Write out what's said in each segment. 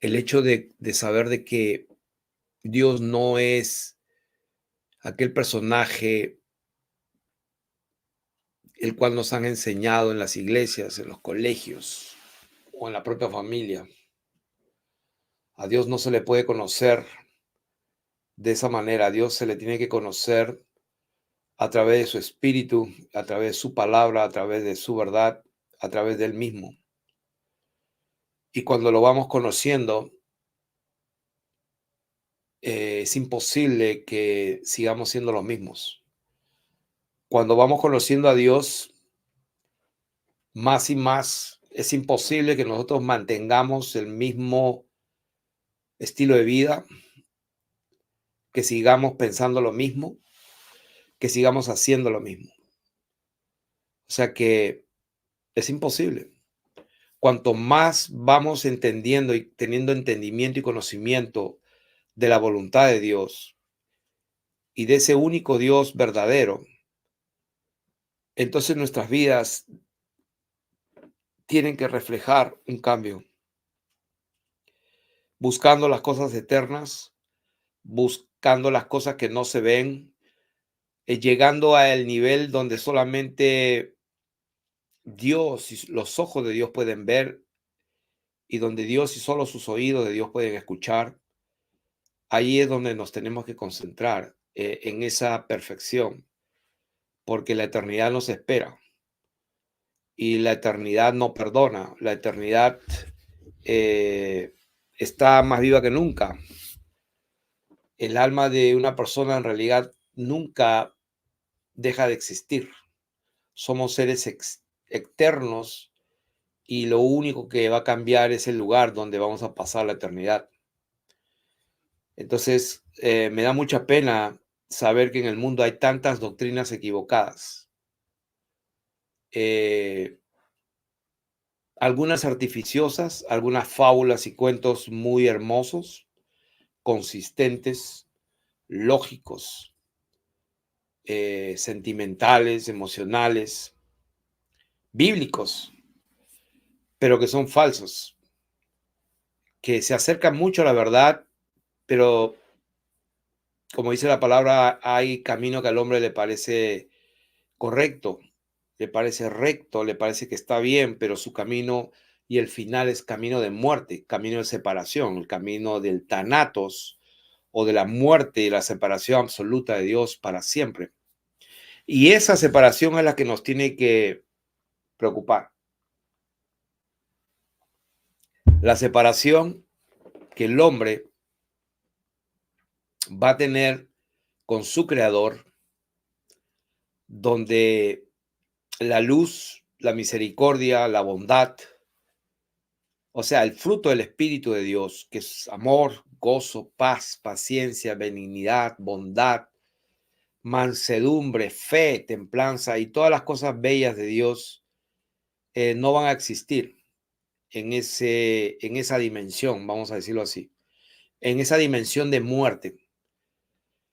el hecho de saber de que Dios no es aquel personaje el cual nos han enseñado en las iglesias, en los colegios o en la propia familia. A Dios no se le puede conocer de esa manera. A Dios se le tiene que conocer a través de su espíritu, a través de su palabra, a través de su verdad, a través de él mismo. Y cuando lo vamos conociendo, es imposible que sigamos siendo los mismos. Cuando vamos conociendo a Dios más y más, es imposible que nosotros mantengamos el mismo estilo de vida, que sigamos pensando lo mismo, que sigamos haciendo lo mismo. O sea que es imposible. Cuanto más vamos entendiendo y teniendo entendimiento y conocimiento de la voluntad de Dios y de ese único Dios verdadero, entonces nuestras vidas tienen que reflejar un cambio, buscando las cosas eternas, buscando las cosas que no se ven, llegando al nivel donde solamente Dios y los ojos de Dios pueden ver y donde Dios y solo sus oídos de Dios pueden escuchar. Ahí es donde nos tenemos que concentrar, en esa perfección, porque la eternidad nos espera y la eternidad no perdona, la eternidad eh, está más viva que nunca. El alma de una persona en realidad nunca deja de existir. Somos seres eternos y lo único que va a cambiar es el lugar donde vamos a pasar la eternidad. Entonces, me da mucha pena saber que en el mundo hay tantas doctrinas equivocadas. Eh, Algunas artificiosas, algunas fábulas y cuentos muy hermosos, consistentes, lógicos, sentimentales, emocionales, bíblicos, pero que son falsos, que se acercan mucho a la verdad, pero como dice la palabra, hay camino que al hombre le parece correcto, le parece recto, le parece que está bien, pero su camino y el final es camino de muerte, camino de separación, el camino del Thanatos o de la muerte y la separación absoluta de Dios para siempre. Y esa separación es la que nos tiene que preocupar. La separación que el hombre va a tener con su creador, donde la luz, la misericordia, la bondad, o sea, el fruto del Espíritu de Dios, que es amor, gozo, paz, paciencia, benignidad, bondad, mansedumbre, fe, templanza y todas las cosas bellas de Dios, no van a existir en esa dimensión, vamos a decirlo así, en esa dimensión de muerte.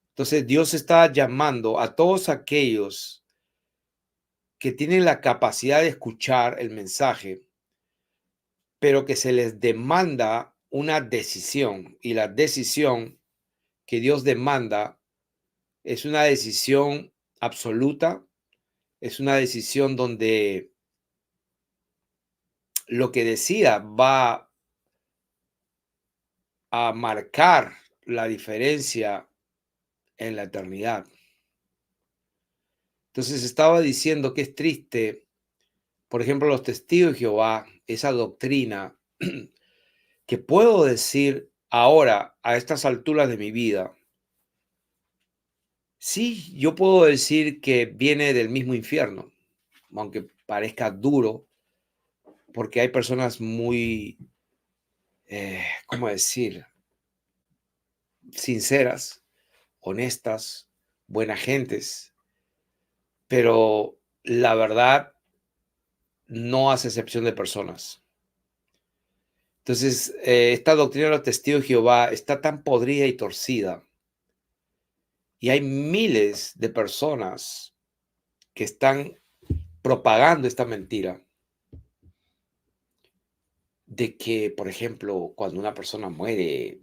Entonces Dios está llamando a todos aquellos que tienen la capacidad de escuchar el mensaje, pero que se les demanda una decisión, y la decisión que Dios demanda es una decisión absoluta, es una decisión donde lo que decida va a marcar la diferencia en la eternidad. Entonces estaba diciendo que es triste, por ejemplo, los testigos de Jehová, esa doctrina que puedo decir ahora, a estas alturas de mi vida, sí, yo puedo decir que viene del mismo infierno, aunque parezca duro, porque hay personas muy, ¿cómo decir? Sinceras, honestas, buenas gentes, pero la verdad no hace excepción de personas. Entonces, esta doctrina de los testigos de Jehová está tan podrida y torcida, y hay miles de personas que están propagando esta mentira. de que, por ejemplo, cuando una persona muere,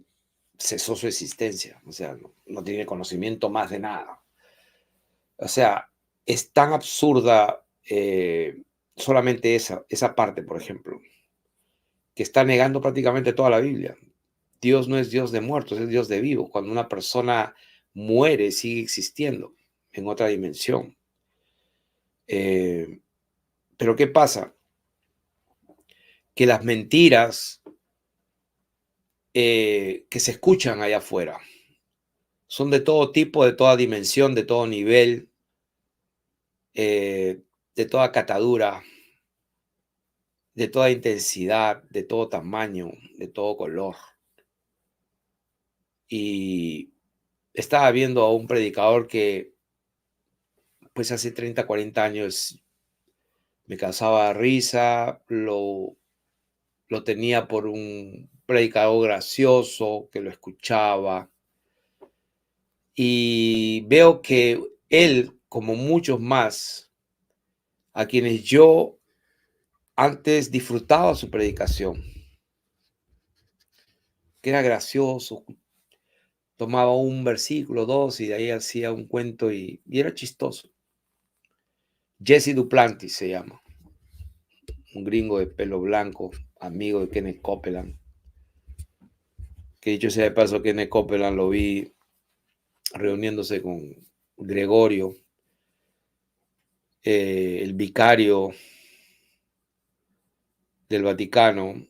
cesó su existencia, o sea, no tiene conocimiento más de nada. O sea, es tan absurda solamente esa parte, por ejemplo, que está negando prácticamente toda la Biblia. Dios no es Dios de muertos, es Dios de vivos. Cuando una persona muere, sigue existiendo en otra dimensión. Eh, pero ¿qué pasa? Que las mentiras que se escuchan allá afuera son de todo tipo, de toda dimensión, de todo nivel, de toda catadura, de toda intensidad, de todo tamaño, de todo color. Y estaba viendo a un predicador que, pues hace 30, 40 años me causaba risa, lo tenía por un predicador gracioso que lo escuchaba. Y veo que él, como muchos más, a quienes yo antes disfrutaba su predicación, que era gracioso, tomaba un versículo, dos, y de ahí hacía un cuento y era chistoso. Jesse Duplantis se llama, un gringo de pelo blanco, amigo de Kenneth Copeland. Que dicho sea de paso, Kenneth Copeland lo vi reuniéndose con Gregorio, el vicario del Vaticano,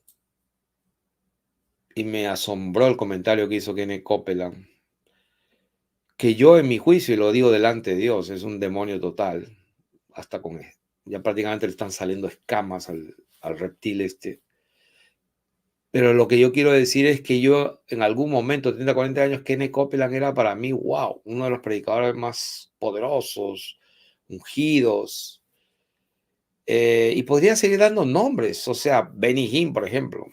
y me asombró el comentario que hizo Kenneth Copeland, que yo en mi juicio, y lo digo delante de Dios, es un demonio total, hasta con él. Ya prácticamente le están saliendo escamas al reptil este. Pero lo que yo quiero decir es que yo en algún momento, 30, 40 años, Kenneth Copeland era para mí, wow, uno de los predicadores más poderosos, ungidos. Y podría seguir dando nombres, o sea, Benny Hinn, por ejemplo.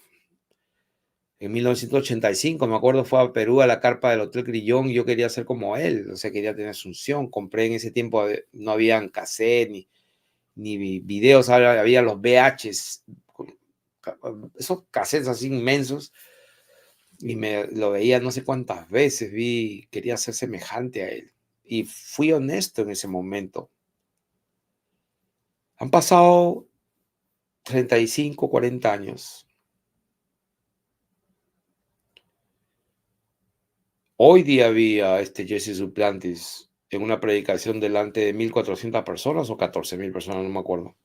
En 1985, me acuerdo, fue a Perú a la carpa del Hotel Grillón y yo quería ser como él, o sea, quería tener Asunción. Compré en ese tiempo, no habían cassette ni videos, había los VHs, esos cassettes así inmensos, y me lo veía no sé cuántas veces, quería ser semejante a él. Y fui honesto en ese momento. Han pasado 35, 40 años. Hoy día vi a este Jesse Duplantis en una predicación delante de 1,400 personas o 14,000 personas, no me acuerdo.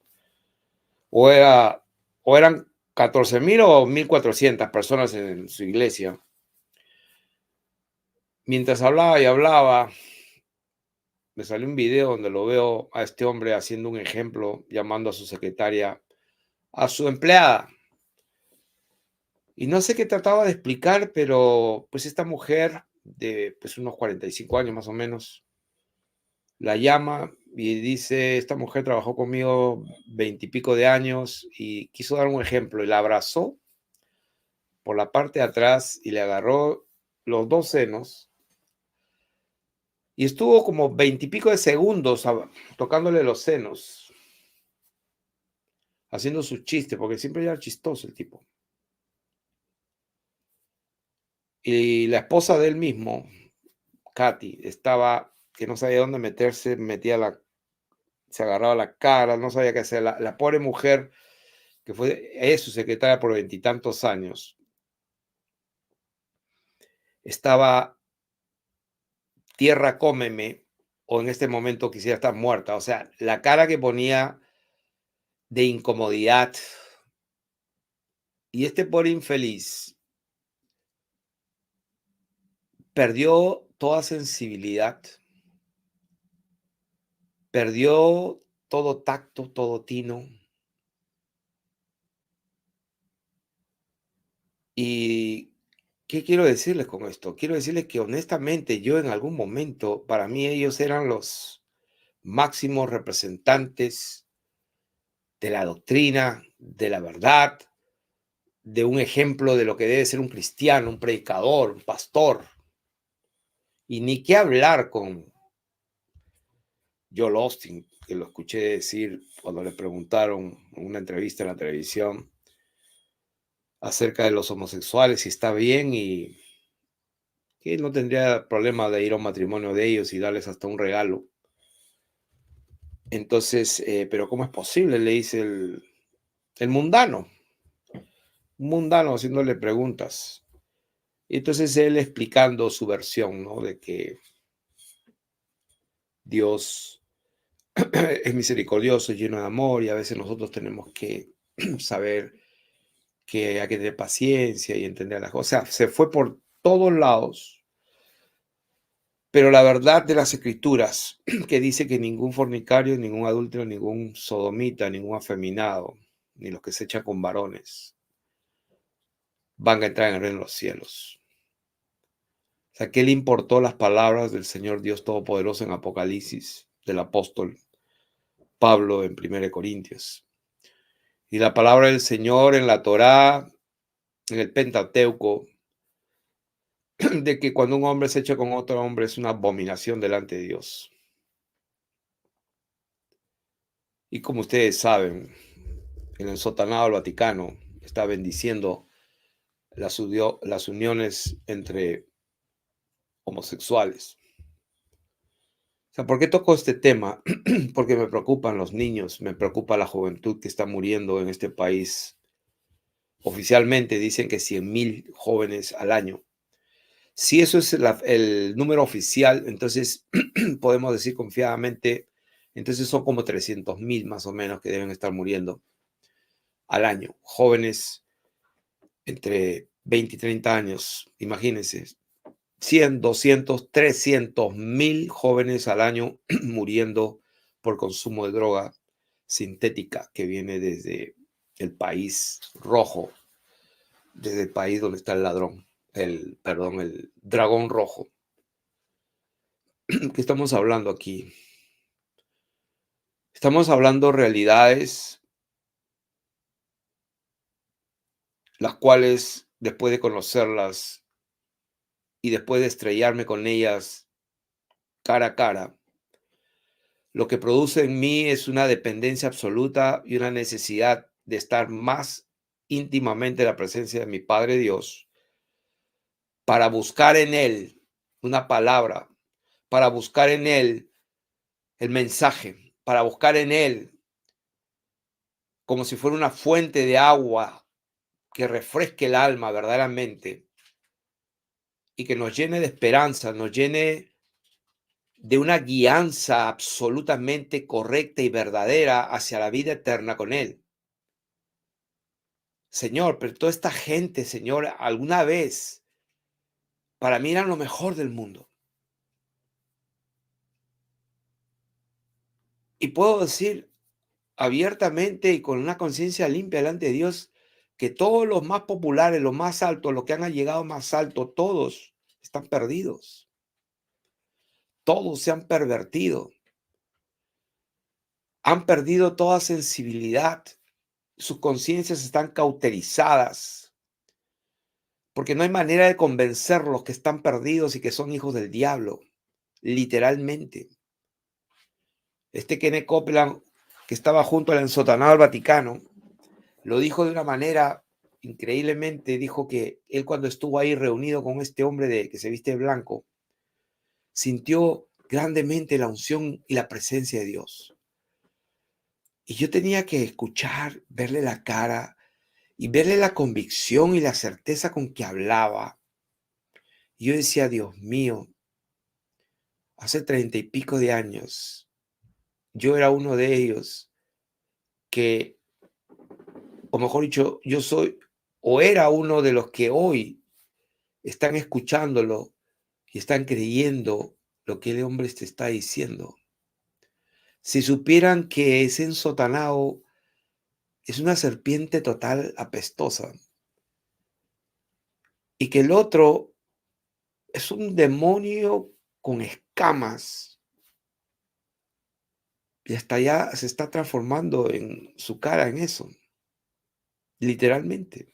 O, era, o eran 14,000 o 1,400 personas en su iglesia. Mientras hablaba y hablaba, me salió un video donde lo veo a este hombre haciendo un ejemplo, llamando a su secretaria, a su empleada. Y no sé qué trataba de explicar, pero pues esta mujer de pues unos 45 años más o menos, la llama y dice, esta mujer trabajó conmigo 20 y pico de años y quiso dar un ejemplo y la abrazó por la parte de atrás y le agarró los dos senos y estuvo como 20 y pico de segundos tocándole los senos, haciendo sus chistes, porque siempre era chistoso el tipo. Y la esposa de él mismo, Katy, estaba que no sabía dónde meterse, se agarraba la cara, no sabía qué hacer. La pobre mujer, que es su secretaria por 20 y tantos años, estaba tierra cómeme, o en este momento quisiera estar muerta. O sea, la cara que ponía de incomodidad. Y este pobre infeliz perdió toda sensibilidad, perdió todo tacto, todo tino. ¿Y qué quiero decirles con esto? Quiero decirles que honestamente yo en algún momento, para mí ellos eran los máximos representantes de la doctrina, de la verdad, de un ejemplo de lo que debe ser un cristiano, un predicador, un pastor. Y ni qué hablar con Joel Austin, que lo escuché decir cuando le preguntaron en una entrevista en la televisión, acerca de los homosexuales, si está bien y que no tendría problema de ir a un matrimonio de ellos y darles hasta un regalo. Entonces, pero ¿cómo es posible? Le dice el mundano, un mundano haciéndole preguntas. Y entonces él explicando su versión, ¿no? De que Dios es misericordioso, lleno de amor y a veces nosotros tenemos que saber que hay que tener paciencia y entender las cosas. O sea, se fue por todos lados, pero la verdad de las escrituras que dice que ningún fornicario, ningún adúltero, ningún sodomita, ningún afeminado, ni los que se echan con varones, van a entrar en el reino de los cielos. O sea, ¿qué le importó las palabras del Señor Dios Todopoderoso en Apocalipsis, del apóstol Pablo en 1 Corintios? Y la palabra del Señor en la Torá, en el Pentateuco, de que cuando un hombre se echa con otro hombre es una abominación delante de Dios. Y como ustedes saben, el ensotanado del Vaticano está bendiciendo las uniones entre homosexuales. O sea, ¿por qué toco este tema? Porque me preocupan los niños, me preocupa la juventud que está muriendo en este país. Oficialmente dicen que 100,000 jóvenes al año. Si eso es el número oficial, entonces podemos decir confiadamente, entonces son como 300,000 más o menos que deben estar muriendo al año. Jóvenes entre 20 y 30 años, imagínense, 100, 200, 300,000 jóvenes al año muriendo por consumo de droga sintética que viene desde el país rojo, desde el país donde está el ladrón, el dragón rojo. ¿Qué estamos hablando aquí? Estamos hablando realidades las cuales después de conocerlas y después de estrellarme con ellas cara a cara, lo que produce en mí es una dependencia absoluta y una necesidad de estar más íntimamente en la presencia de mi Padre Dios para buscar en Él una palabra, para buscar en Él el mensaje, para buscar en Él como si fuera una fuente de agua que refresque el alma verdaderamente y que nos llene de esperanza, nos llene de una guianza absolutamente correcta y verdadera hacia la vida eterna con Él. Señor, pero toda esta gente, Señor, alguna vez para mí eran lo mejor del mundo. Y puedo decir abiertamente y con una conciencia limpia delante de Dios que todos los más populares, los más altos, los que han llegado más alto, todos están perdidos. Todos se han pervertido. Han perdido toda sensibilidad. Sus conciencias están cauterizadas. Porque no hay manera de convencerlos que están perdidos y que son hijos del diablo. Literalmente. Kenneth Copeland, que estaba junto al ensotanado del Vaticano, lo dijo de una manera increíblemente. Dijo que él, cuando estuvo ahí reunido con este hombre que se viste de blanco, sintió grandemente la unción y la presencia de Dios. Y yo tenía que escuchar, verle la cara y verle la convicción y la certeza con que hablaba. Y yo decía, Dios mío, hace 30 y pico de años, yo era uno de ellos que, o mejor dicho, yo soy o era uno de los que hoy están escuchándolo y están creyendo lo que el hombre te está diciendo. Si supieran que ese ensotanado es una serpiente total apestosa y que el otro es un demonio con escamas y hasta ya se está transformando en su cara en eso, literalmente.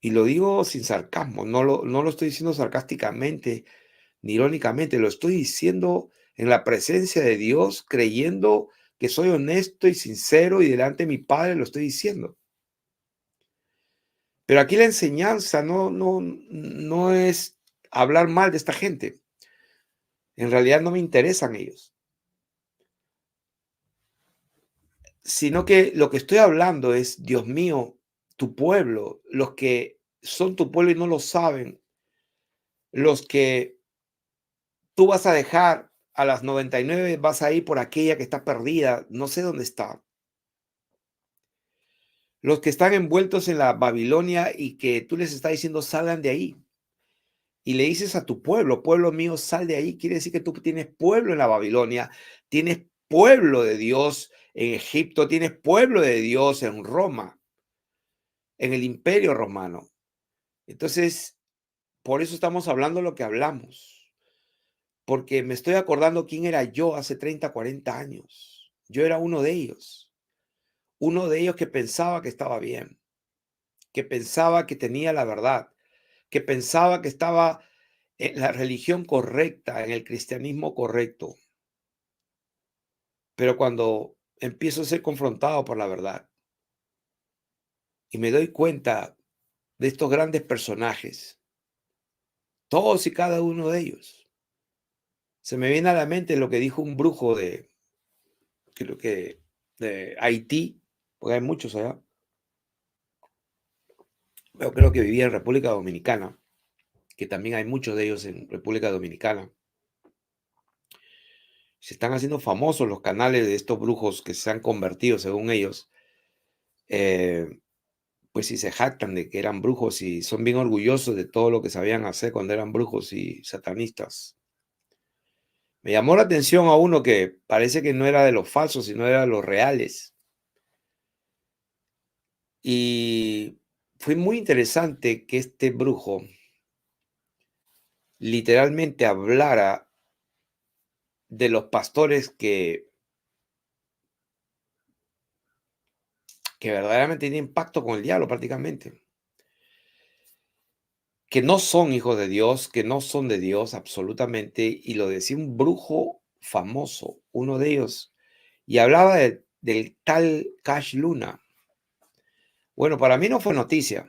Y lo digo sin sarcasmo, no lo estoy diciendo sarcásticamente ni irónicamente, lo estoy diciendo en la presencia de Dios, creyendo que soy honesto y sincero y delante de mi Padre lo estoy diciendo. Pero aquí la enseñanza no es hablar mal de esta gente. En realidad no me interesan ellos, sino que lo que estoy hablando es, Dios mío, tu pueblo, los que son tu pueblo y no lo saben, los que tú vas a dejar a las 99, vas a ir por aquella que está perdida, no sé dónde está. Los que están envueltos en la Babilonia y que tú les estás diciendo salgan de ahí. Y le dices a tu pueblo, pueblo mío, sal de ahí. Quiere decir que tú tienes pueblo en la Babilonia, tienes pueblo de Dios en Egipto, tienes pueblo de Dios en Roma, en el Imperio Romano. Entonces, por eso estamos hablando lo que hablamos, porque me estoy acordando quién era yo hace 30, 40 años. Yo era uno de ellos que pensaba que estaba bien, que pensaba que tenía la verdad, que pensaba que estaba en la religión correcta, en el cristianismo correcto. Pero cuando empiezo a ser confrontado por la verdad y me doy cuenta de estos grandes personajes, todos y cada uno de ellos, se me viene a la mente lo que dijo un brujo creo que de Haití, porque hay muchos allá, pero creo que vivía en República Dominicana, que también hay muchos de ellos en República Dominicana. Se están haciendo famosos los canales de estos brujos que se han convertido, según ellos, eh, pues si se jactan de que eran brujos y son bien orgullosos de todo lo que sabían hacer cuando eran brujos y satanistas. Me llamó la atención a uno que parece que no era de los falsos, sino era de los reales. Y fue muy interesante que este brujo literalmente hablara de los pastores que verdaderamente tienen pacto con el diablo prácticamente, que no son hijos de Dios, que no son de Dios absolutamente, y lo decía un brujo famoso, uno de ellos, y hablaba del tal Cash Luna. Bueno, para mí no fue noticia.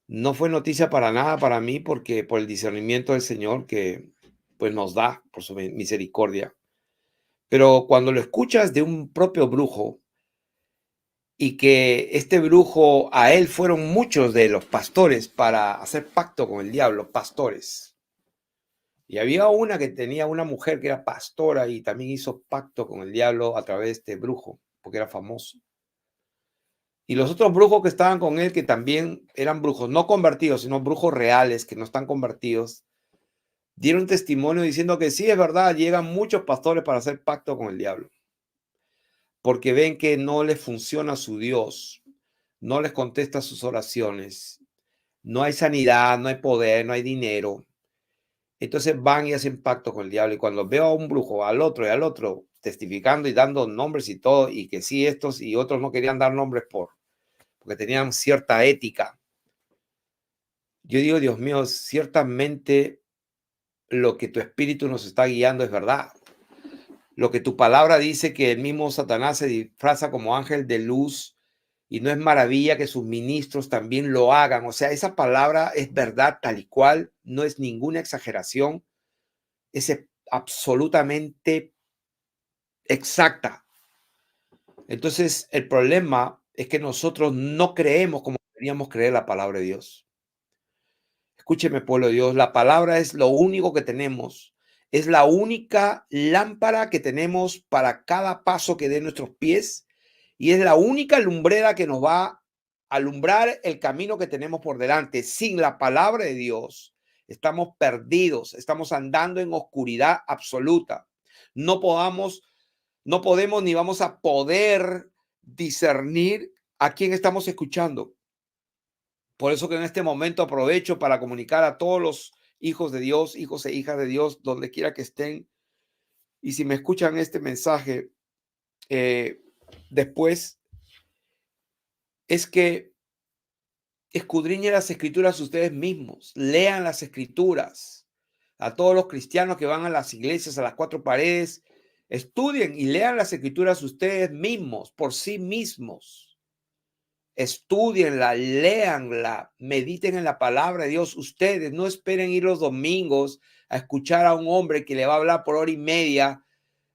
No fue noticia para nada para mí porque por el discernimiento del Señor que pues nos da por su misericordia. Pero cuando lo escuchas de un propio brujo y que este brujo, a él fueron muchos de los pastores para hacer pacto con el diablo, pastores. Y había una que tenía una mujer que era pastora y también hizo pacto con el diablo a través de este brujo, porque era famoso. Y los otros brujos que estaban con él, que también eran brujos, no convertidos, sino brujos reales, que no están convertidos, dieron testimonio diciendo que sí, es verdad, llegan muchos pastores para hacer pacto con el diablo, porque ven que no les funciona su Dios, no les contesta sus oraciones, no hay sanidad, no hay poder, no hay dinero. Entonces van y hacen pacto con el diablo. Y cuando veo a un brujo, al otro y al otro, testificando y dando nombres y todo, y que sí estos y otros no querían dar nombres porque tenían cierta ética. Yo digo, Dios mío, ciertamente lo que tu espíritu nos está guiando es verdad. Lo que tu palabra dice que el mismo Satanás se disfraza como ángel de luz y no es maravilla que sus ministros también lo hagan. O sea, esa palabra es verdad tal y cual, no es ninguna exageración, es absolutamente exacta. Entonces, el problema es que nosotros no creemos como deberíamos creer la palabra de Dios. Escúcheme, pueblo de Dios, la palabra es lo único que tenemos. Es la única lámpara que tenemos para cada paso que dé nuestros pies y es la única lumbrera que nos va a alumbrar el camino que tenemos por delante. Sin la palabra de Dios, estamos perdidos, estamos andando en oscuridad absoluta. No no podemos ni vamos a poder discernir a quién estamos escuchando. Por eso que en este momento aprovecho para comunicar a todos los hijos de Dios, hijos e hijas de Dios, donde quiera que estén. Y si me escuchan este mensaje después, es que escudriñen las escrituras ustedes mismos, lean las escrituras. A todos los cristianos que van a las iglesias, a las cuatro paredes, estudien y lean las escrituras ustedes mismos, por sí mismos. Estudienla, léanla, mediten en la palabra de Dios. Ustedes no esperen ir los domingos a escuchar a un hombre que le va a hablar por hora y media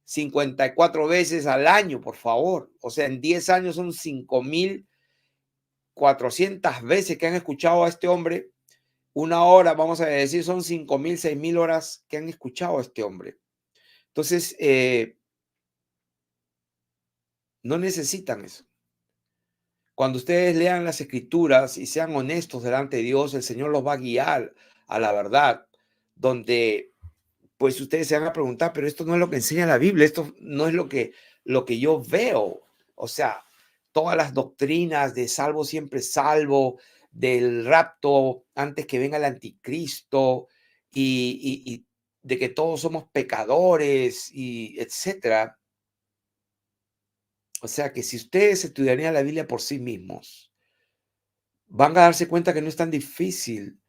54 veces al año, por favor. O sea, en 10 años son 5.400 veces que han escuchado a este hombre. Una hora, vamos a decir, son 5.000, 6.000 horas que han escuchado a este hombre. Entonces, no necesitan eso. Cuando ustedes lean las escrituras y sean honestos delante de Dios, el Señor los va a guiar a la verdad, donde pues ustedes se van a preguntar, pero esto no es lo que enseña la Biblia, esto no es lo que yo veo. O sea, todas las doctrinas de salvo siempre salvo, del rapto antes que venga el anticristo y de que todos somos pecadores y etcétera. O sea, que si ustedes estudiarían la Biblia por sí mismos, van a darse cuenta que no es tan difícil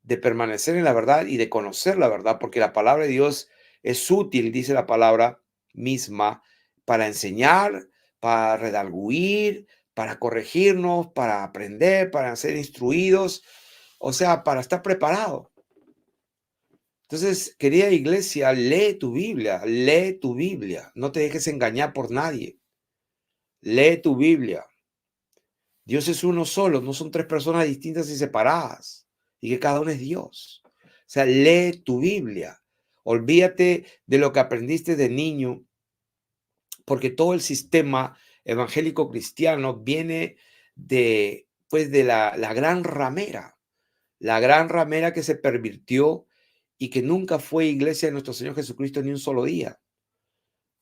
de permanecer en la verdad y de conocer la verdad, porque la palabra de Dios es útil, dice la palabra misma, para enseñar, para redarguir, para corregirnos, para aprender, para ser instruidos, o sea, para estar preparado. Entonces, querida iglesia, lee tu Biblia, no te dejes engañar por nadie, lee tu Biblia. Dios es uno solo, no son tres personas distintas y separadas, y que cada uno es Dios. O sea, lee tu Biblia. Olvídate de lo que aprendiste de niño, porque todo el sistema evangélico cristiano viene de la gran ramera que se pervirtió y que nunca fue iglesia de nuestro Señor Jesucristo ni un solo día.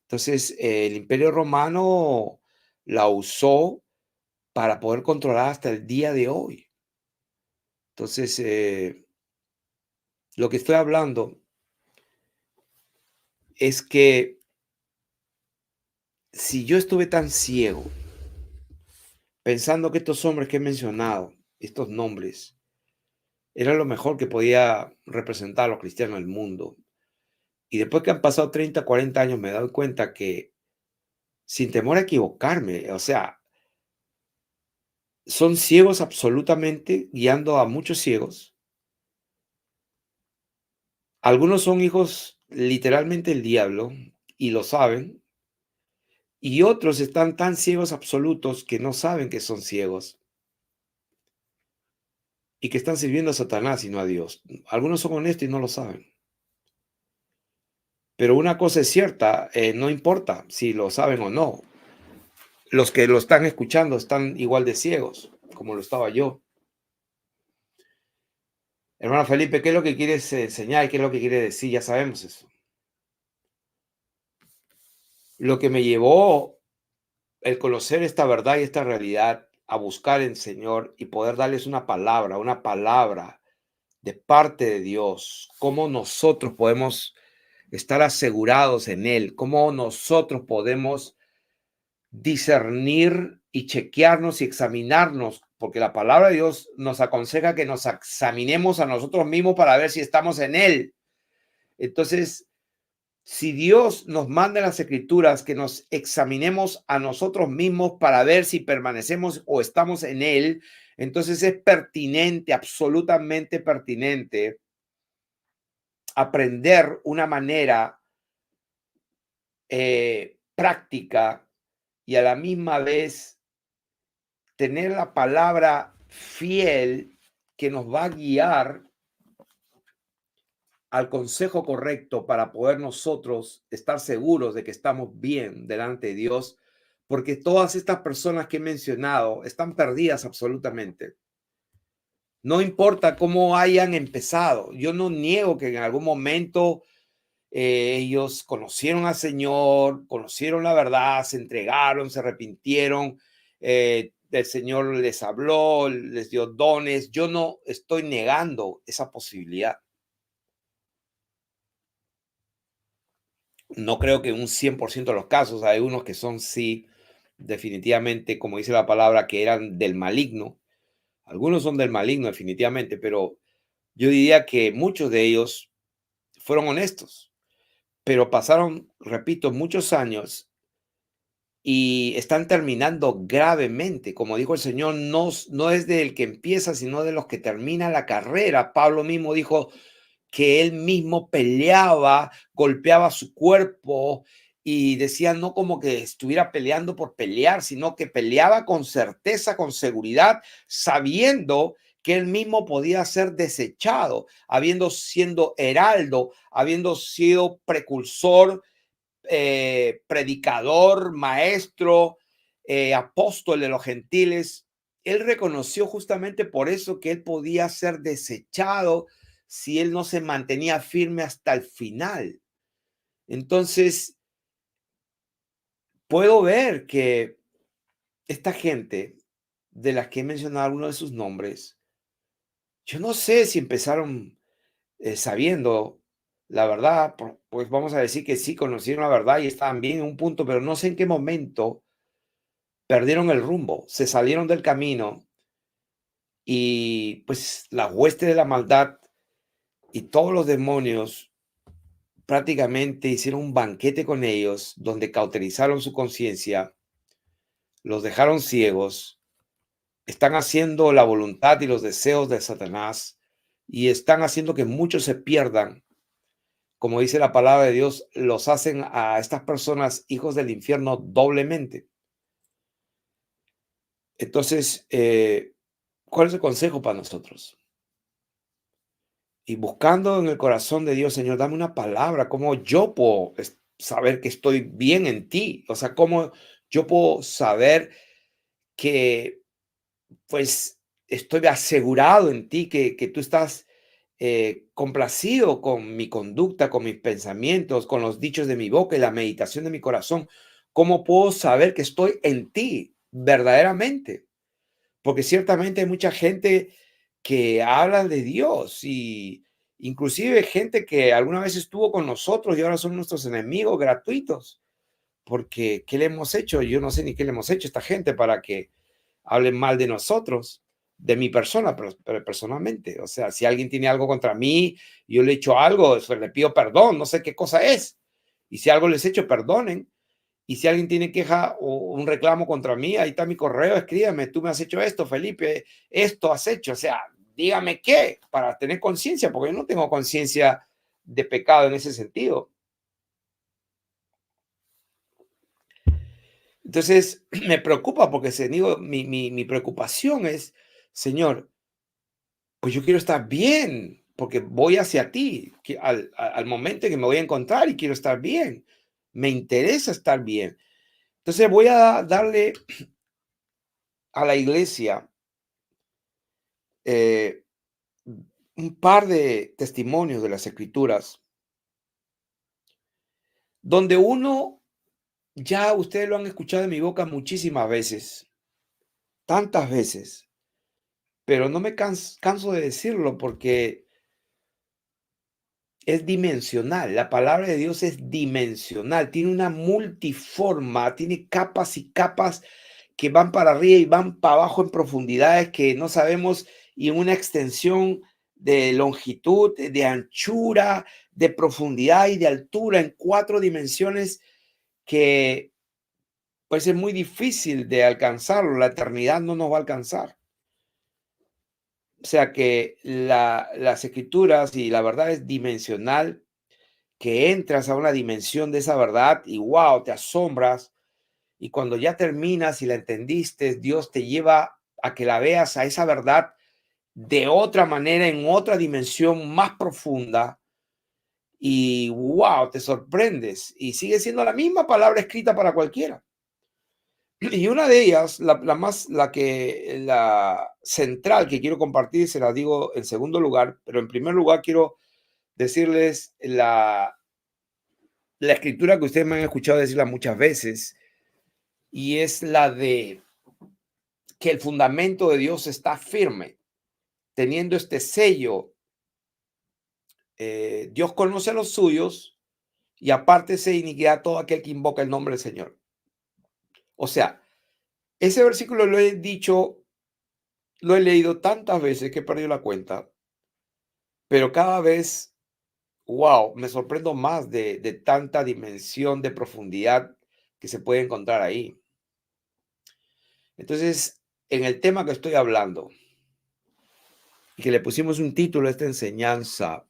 Entonces, el Imperio Romano la usó para poder controlar hasta el día de hoy. Entonces, lo que estoy hablando es que si yo estuve tan ciego, pensando que estos hombres que he mencionado, estos nombres, eran lo mejor que podía representar a los cristianos del mundo, y después que han pasado 30, 40 años, me doy cuenta que, sin temor a equivocarme, o sea, son ciegos absolutamente, guiando a muchos ciegos. Algunos son hijos literalmente del diablo y lo saben, y otros están tan ciegos absolutos que no saben que son ciegos y que están sirviendo a Satanás y no a Dios. Algunos son honestos y no lo saben. Pero una cosa es cierta, no importa si lo saben o no. Los que lo están escuchando están igual de ciegos, como lo estaba yo. Hermano Felipe, ¿qué es lo que quieres enseñar? ¿Qué es lo que quieres decir? Ya sabemos eso. Lo que me llevó el conocer esta verdad y esta realidad a buscar en el Señor y poder darles una palabra de parte de Dios, cómo nosotros podemos estar asegurados en Él, cómo nosotros podemos discernir y chequearnos y examinarnos, porque la palabra de Dios nos aconseja que nos examinemos a nosotros mismos para ver si estamos en Él. Entonces, si Dios nos manda en las escrituras que nos examinemos a nosotros mismos para ver si permanecemos o estamos en Él, entonces es pertinente, absolutamente pertinente, aprender una manera práctica y a la misma vez tener la palabra fiel que nos va a guiar al consejo correcto para poder nosotros estar seguros de que estamos bien delante de Dios, porque todas estas personas que he mencionado están perdidas absolutamente. No importa cómo hayan empezado. Yo no niego que en algún momento ellos conocieron al Señor, conocieron la verdad, se entregaron, se arrepintieron, el Señor les habló, les dio dones. Yo no estoy negando esa posibilidad. No creo que en un 100% de los casos, hay unos que son sí, definitivamente, como dice la palabra, que eran del maligno. Algunos son del maligno, definitivamente, pero yo diría que muchos de ellos fueron honestos, pero pasaron, repito, muchos años y están terminando gravemente. Como dijo el Señor, no es del que empieza, sino de los que termina la carrera. Pablo mismo dijo que él mismo peleaba, golpeaba su cuerpo y decía no como que estuviera peleando por pelear, sino que peleaba con certeza, con seguridad, sabiendo que él mismo podía ser desechado, habiendo sido heraldo, habiendo sido precursor, predicador, maestro, apóstol de los gentiles. Él reconoció justamente por eso que él podía ser desechado si él no se mantenía firme hasta el final. Entonces, puedo ver que esta gente de las que he mencionado algunos de sus nombres, yo no sé si empezaron sabiendo la verdad, pues vamos a decir que sí conocieron la verdad y estaban bien en un punto, pero no sé en qué momento perdieron el rumbo, se salieron del camino y pues la hueste de la maldad y todos los demonios prácticamente hicieron un banquete con ellos donde cauterizaron su conciencia, los dejaron ciegos, están haciendo la voluntad y los deseos de Satanás y están haciendo que muchos se pierdan. Como dice la palabra de Dios, los hacen a estas personas hijos del infierno doblemente. Entonces, ¿cuál es el consejo para nosotros? Y buscando en el corazón de Dios, Señor, dame una palabra, cómo yo puedo saber que estoy bien en ti. O sea, cómo yo puedo saber que, pues, estoy asegurado en ti, que tú estás complacido con mi conducta, con mis pensamientos, con los dichos de mi boca y la meditación de mi corazón. ¿Cómo puedo saber que estoy en ti verdaderamente? Porque ciertamente hay mucha gente que habla de Dios y inclusive gente que alguna vez estuvo con nosotros y ahora son nuestros enemigos gratuitos. Porque, ¿qué le hemos hecho? Yo no sé ni qué le hemos hecho a esta gente para que hablen mal de nosotros, de mi persona, pero personalmente. O sea, si alguien tiene algo contra mí, yo le he hecho algo, pues le pido perdón, no sé qué cosa es. Y si algo les he hecho, perdonen. Y si alguien tiene queja o un reclamo contra mí, ahí está mi correo, escríbame, tú me has hecho esto, Felipe, esto has hecho. O sea, dígame qué para tener conciencia, porque yo no tengo conciencia de pecado en ese sentido. Entonces, me preocupa porque digo, mi preocupación es, Señor, pues yo quiero estar bien, porque voy hacia ti, al momento en que me voy a encontrar y quiero estar bien. Me interesa estar bien. Entonces voy a darle a la iglesia eh, un par de testimonios de las escrituras, donde uno, ya ustedes lo han escuchado en mi boca muchísimas veces, tantas veces, pero no me canso de decirlo porque es dimensional. La palabra de Dios es dimensional, tiene una multiforma, tiene capas y capas que van para arriba y van para abajo en profundidades que no sabemos y en una extensión de longitud, de anchura, de profundidad y de altura en 4 dimensiones que pues es muy difícil de alcanzarlo. La eternidad no nos va a alcanzar. O sea que las escrituras y la verdad es dimensional, que entras a una dimensión de esa verdad y wow, te asombras. Y cuando ya terminas y la entendiste, Dios te lleva a que la veas a esa verdad de otra manera, en otra dimensión más profunda. Y wow, te sorprendes. Y sigue siendo la misma palabra escrita para cualquiera. Y una de ellas, la central que quiero compartir, se la digo en segundo lugar, pero en primer lugar quiero decirles la escritura que ustedes me han escuchado decirla muchas veces, y es la de que el fundamento de Dios está firme, teniendo este sello. Dios conoce a los suyos y apártese de iniquidad todo aquel que invoca el nombre del Señor. O sea, ese versículo lo he dicho, lo he leído tantas veces que he perdido la cuenta, pero cada vez, wow, me sorprendo más de tanta dimensión, de profundidad que se puede encontrar ahí. Entonces, en el tema que estoy hablando, y que le pusimos un título a esta enseñanza,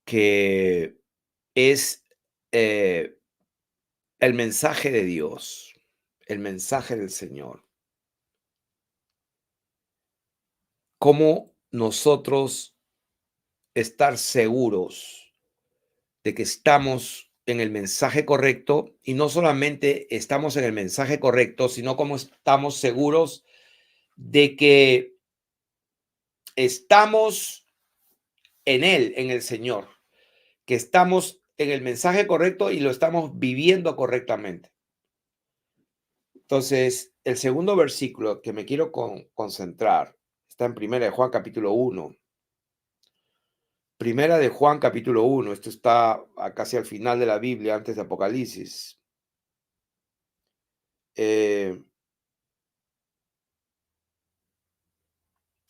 que es el mensaje de Dios, el mensaje del Señor. Cómo nosotros estar seguros de que estamos en el mensaje correcto, y no solamente estamos en el mensaje correcto, sino cómo estamos seguros de que estamos en Él, en el Señor, que estamos en el mensaje correcto y lo estamos viviendo correctamente. Entonces, el segundo versículo que me quiero concentrar está en Primera de Juan capítulo 1. Primera de Juan capítulo 1. Esto está casi al final de la Biblia, antes de Apocalipsis.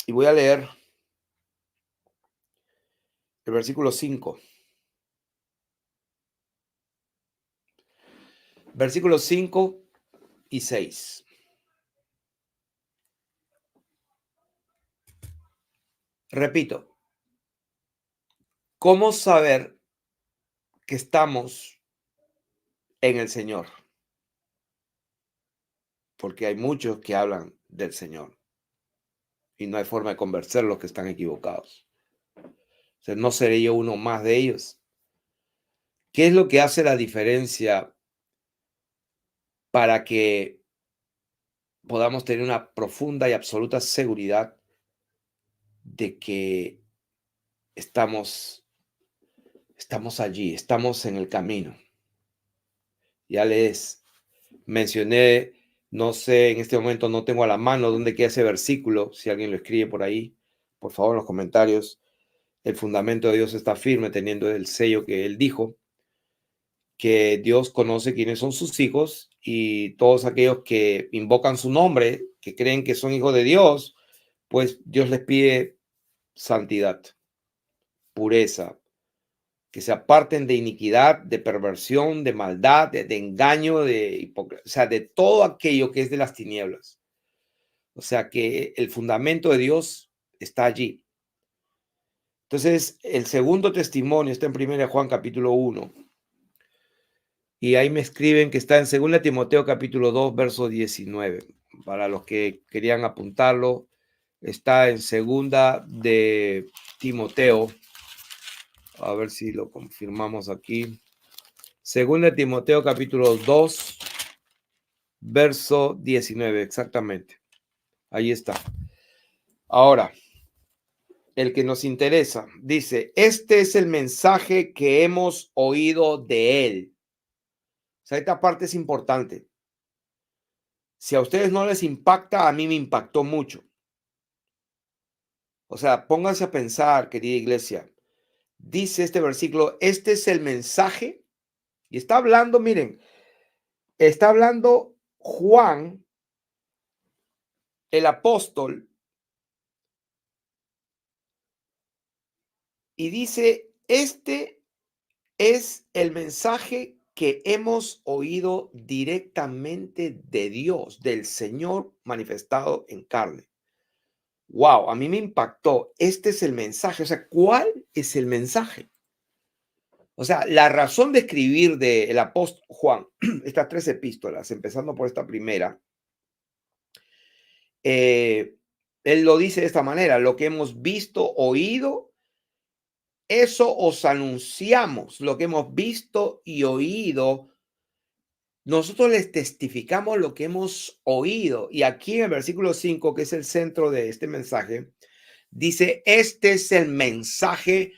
Y voy a leer el versículo 5. Versículos 5 y 6. Repito, ¿cómo saber que estamos en el Señor? Porque hay muchos que hablan del Señor y no hay forma de convencer a los que están equivocados. O sea, no seré yo uno más de ellos. ¿Qué es lo que hace la diferencia para que podamos tener una profunda y absoluta seguridad de que estamos allí, estamos en el camino? Ya les mencioné, no sé, en este momento no tengo a la mano dónde queda ese versículo. Si alguien lo escribe por ahí, por favor, en los comentarios. El fundamento de Dios está firme, teniendo el sello que Él dijo, que Dios conoce quiénes son sus hijos, y todos aquellos que invocan su nombre, que creen que son hijos de Dios, pues Dios les pide santidad, pureza, que se aparten de iniquidad, de perversión, de maldad, de engaño, de hipocresía, o sea, de todo aquello que es de las tinieblas. O sea, que el fundamento de Dios está allí. Entonces, el segundo testimonio está en 1 Juan capítulo 1. Y ahí me escriben que está en 2 Timoteo capítulo 2, verso 19. Para los que querían apuntarlo, está en 2 de Timoteo. A ver si lo confirmamos aquí. 2 de Timoteo capítulo 2, verso 19, exactamente. Ahí está. Ahora, el que nos interesa, dice, este es el mensaje que hemos oído de él. O sea, esta parte es importante. Si a ustedes no les impacta, a mí me impactó mucho. O sea, pónganse a pensar, querida iglesia. Dice este versículo, este es el mensaje. Y está hablando, miren, está hablando Juan, el apóstol, y dice, este es el mensaje que hemos oído directamente de Dios, del Señor manifestado en carne. Wow, a mí me impactó. Este es el mensaje. O sea, ¿cuál es el mensaje? O sea, la razón de escribir del apóstol Juan, estas 3 epístolas, empezando por esta primera, él lo dice de esta manera: lo que hemos visto, oído, eso os anunciamos, lo que hemos visto y oído. Nosotros les testificamos lo que hemos oído. Y aquí en el versículo 5, que es el centro de este mensaje, dice, este es el mensaje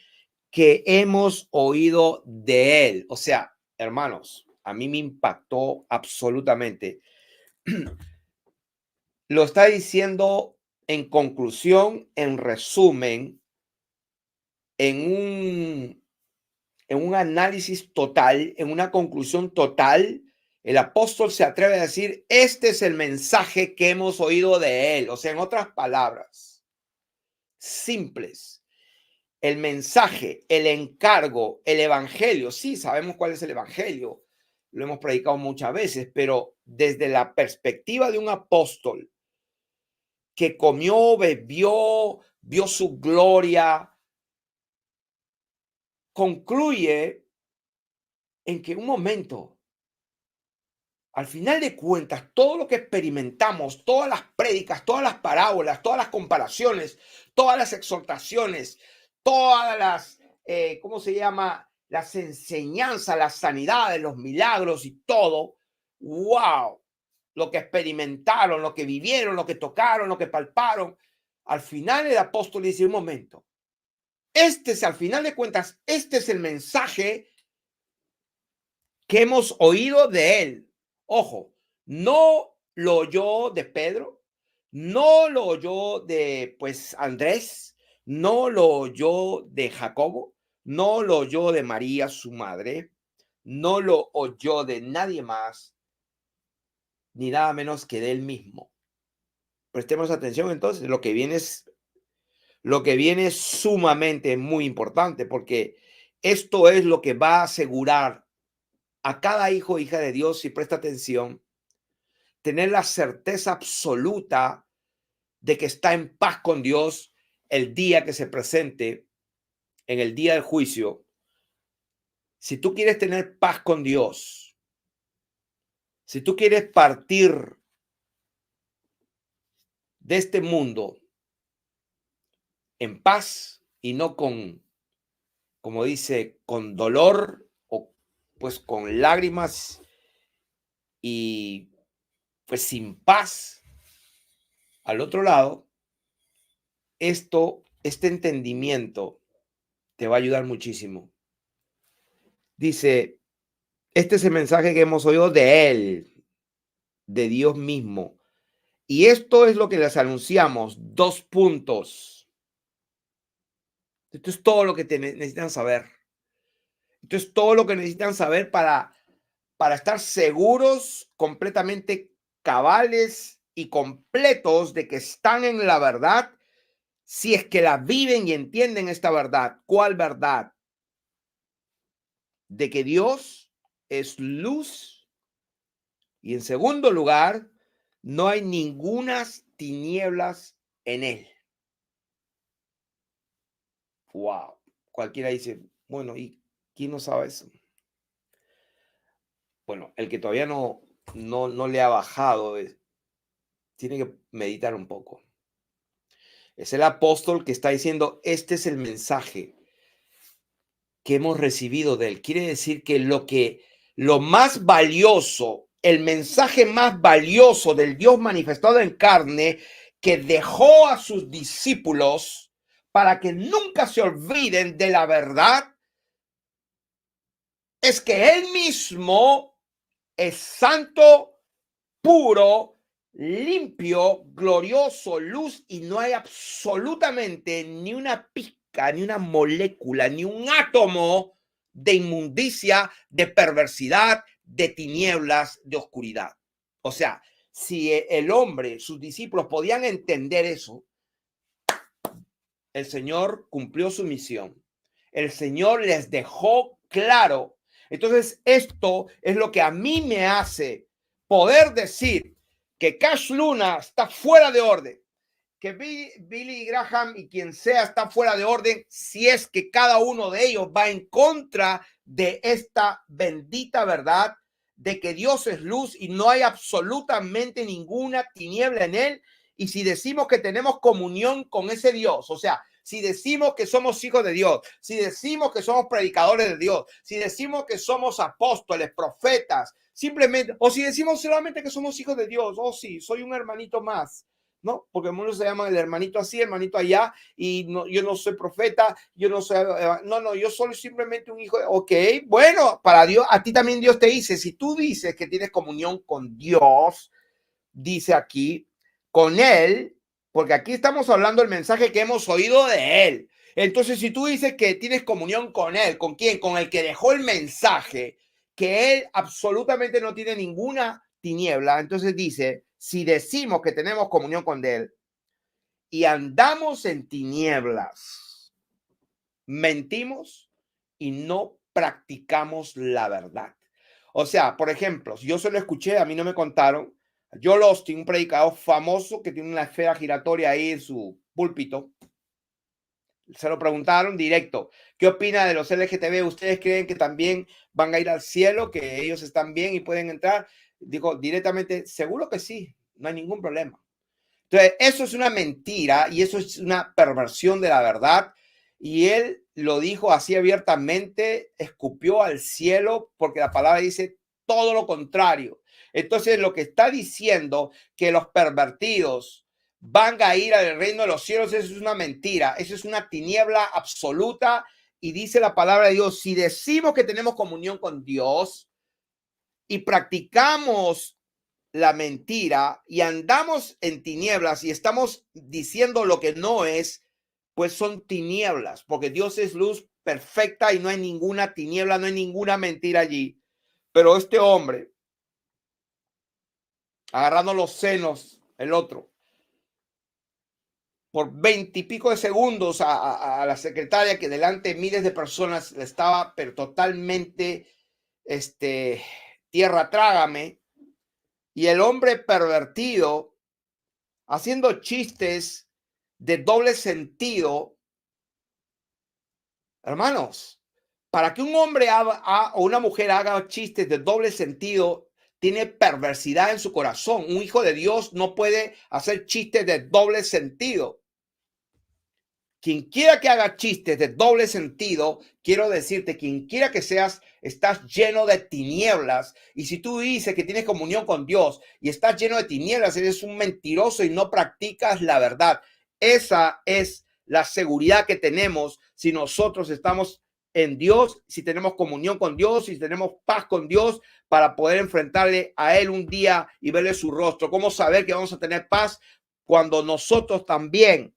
que hemos oído de él. O sea, hermanos, a mí me impactó absolutamente. Lo está diciendo en conclusión, en resumen, en un análisis total, en una conclusión total. El apóstol se atreve a decir, este es el mensaje que hemos oído de él. O sea, en otras palabras simples, el mensaje, el encargo, el evangelio. Sí, sabemos cuál es el evangelio. lo hemos predicado muchas veces, pero desde la perspectiva de un apóstol que comió, bebió, vio su gloria, concluye en que un momento, al final de cuentas, todo lo que experimentamos, todas las prédicas, todas las parábolas, todas las comparaciones, todas las exhortaciones, todas las, ¿cómo se llama? Las enseñanzas, las sanidades, los milagros y todo, wow, lo que experimentaron, lo que vivieron, lo que tocaron, lo que palparon. Al final el apóstol dice, un momento, este es, al final de cuentas, este es el mensaje que hemos oído de él. Ojo, no lo oyó de Pedro, no lo oyó de, pues, Andrés, no lo oyó de Jacobo, no lo oyó de María, su madre, no lo oyó de nadie más, ni nada menos que de él mismo. Prestemos atención entonces, lo que viene es sumamente muy importante, porque esto es lo que va a asegurar a cada hijo o hija de Dios, si presta atención, tener la certeza absoluta de que está en paz con Dios el día que se presente, en el día del juicio. Si tú quieres tener paz con Dios, si tú quieres partir de este mundo en paz y no con, como dice, con dolor o pues con lágrimas y pues sin paz al otro lado, este entendimiento te va a ayudar muchísimo. Dice, este es el mensaje que hemos oído de él, de Dios mismo. Y esto es lo que les anunciamos, 2 puntos. Esto es todo lo que necesitan saber. Esto es todo lo que necesitan saber para estar seguros, completamente cabales y completos de que están en la verdad, si es que la viven y entienden esta verdad. ¿Cuál verdad? De que Dios es luz y, en segundo lugar, no hay ningunas tinieblas en él. Wow. Cualquiera dice, bueno, ¿y quién no sabe eso? Bueno, el que todavía no le ha bajado, tiene que meditar un poco. Es el apóstol que está diciendo, este es el mensaje que hemos recibido de él. Quiere decir que lo más valioso, el mensaje más valioso del Dios manifestado en carne, que dejó a sus discípulos para que nunca se olviden de la verdad, es que él mismo es santo, puro, limpio, glorioso, luz, y no hay absolutamente ni una pizca, ni una molécula, ni un átomo de inmundicia, de perversidad, de tinieblas, de oscuridad. O sea, si el hombre, sus discípulos podían entender eso, el Señor cumplió su misión. El Señor les dejó claro. Entonces, esto es lo que a mí me hace poder decir que Cash Luna está fuera de orden, que Billy Graham y quien sea está fuera de orden, si es que cada uno de ellos va en contra de esta bendita verdad de que Dios es luz y no hay absolutamente ninguna tiniebla en él. Y si decimos que tenemos comunión con ese Dios, o sea, si decimos que somos hijos de Dios, si decimos que somos predicadores de Dios, si decimos que somos apóstoles, profetas, simplemente, o si decimos solamente que somos hijos de Dios, oh sí, soy un hermanito más, ¿no? Porque muchos se llaman el hermanito así, hermanito allá, y no, yo no soy profeta, yo no soy, no, yo soy simplemente un hijo. Ok, bueno, para Dios, a ti también Dios te dice, si tú dices que tienes comunión con Dios, dice aquí, con él, porque aquí estamos hablando del mensaje que hemos oído de él. Entonces, si tú dices que tienes comunión con él, ¿con quién? Con el que dejó el mensaje, que él absolutamente no tiene ninguna tiniebla. Entonces dice, si decimos que tenemos comunión con él y andamos en tinieblas, mentimos y no practicamos la verdad. O sea, por ejemplo, si yo se lo escuché, a mí no me contaron. Joel Osteen, un predicador famoso que tiene una esfera giratoria ahí en su púlpito, se lo preguntaron directo. ¿Qué opina de los LGTB? ¿Ustedes creen que también van a ir al cielo, que ellos están bien y pueden entrar? Digo directamente, seguro que sí, no hay ningún problema. Entonces, eso es una mentira y eso es una perversión de la verdad. Y él lo dijo así abiertamente, escupió al cielo, porque la palabra dice todo lo contrario. Entonces, lo que está diciendo que los pervertidos van a ir al reino de los cielos, eso es una mentira, eso es una tiniebla absoluta. Y dice la palabra de Dios, si decimos que tenemos comunión con Dios y practicamos la mentira y andamos en tinieblas y estamos diciendo lo que no es, pues son tinieblas, porque Dios es luz perfecta y no hay ninguna tiniebla, no hay ninguna mentira allí. Pero este hombre, agarrando los senos, el otro, por 20 y pico de segundos a la secretaria que delante de miles de personas le estaba, pero totalmente, tierra trágame, y el hombre pervertido haciendo chistes de doble sentido. Hermanos, para que un hombre o una mujer haga chistes de doble sentido, tiene perversidad en su corazón. Un hijo de Dios no puede hacer chistes de doble sentido. Quien quiera que haga chistes de doble sentido, quiero decirte, quien quiera que seas, estás lleno de tinieblas. Y si tú dices que tienes comunión con Dios y estás lleno de tinieblas, eres un mentiroso y no practicas la verdad. Esa es la seguridad que tenemos si nosotros estamos en Dios, si tenemos comunión con Dios, si tenemos paz con Dios, para poder enfrentarle a Él un día y verle su rostro. ¿Cómo saber que vamos a tener paz? Cuando nosotros también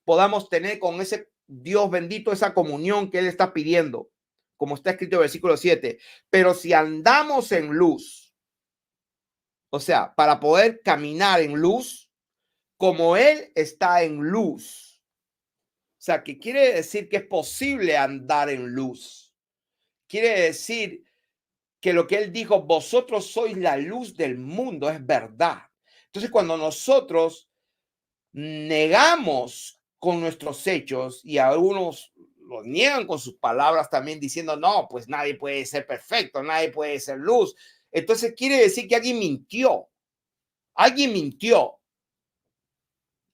podamos tener con ese Dios bendito esa comunión que Él está pidiendo, como está escrito en el versículo 7. Pero si andamos en luz, o sea, para poder caminar en luz, como Él está en luz, o sea, que quiere decir que es posible andar en luz. Quiere decir que lo que Él dijo, vosotros sois la luz del mundo, es verdad. Entonces, cuando nosotros negamos con nuestros hechos, y algunos lo niegan con sus palabras también diciendo, no, pues nadie puede ser perfecto, nadie puede ser luz. Entonces quiere decir que alguien mintió. Alguien mintió.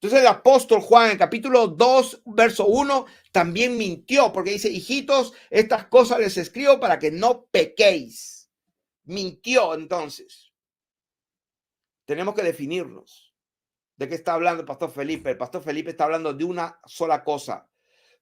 Entonces el apóstol Juan en capítulo 2, verso 1, también mintió, porque dice, hijitos, estas cosas les escribo para que no pequéis. Mintió entonces. Tenemos que definirnos. ¿De qué está hablando el pastor Felipe? El pastor Felipe está hablando de una sola cosa.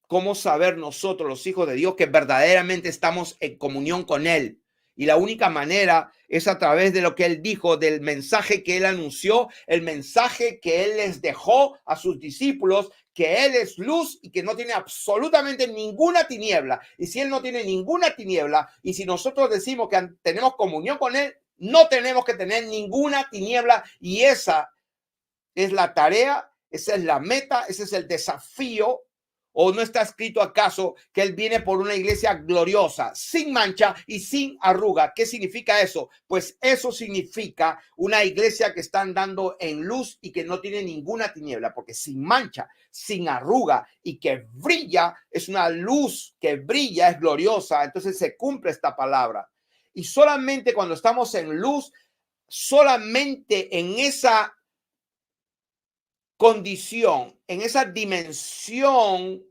¿Cómo saber nosotros, los hijos de Dios, que verdaderamente estamos en comunión con Él? Y la única manera es a través de lo que Él dijo, del mensaje que Él anunció, el mensaje que Él les dejó a sus discípulos, que Él es luz y que no tiene absolutamente ninguna tiniebla. Y si Él no tiene ninguna tiniebla, y si nosotros decimos que tenemos comunión con Él, no tenemos que tener ninguna tiniebla. Y esa es la tarea, esa es la meta, ese es el desafío. ¿O no está escrito acaso que Él viene por una iglesia gloriosa, sin mancha y sin arruga? ¿Qué significa eso? Pues eso significa una iglesia que está andando en luz y que no tiene ninguna tiniebla, porque sin mancha, sin arruga y que brilla, es una luz que brilla, es gloriosa. Entonces se cumple esta palabra. Y solamente cuando estamos en luz, solamente en esa condición, en esa dimensión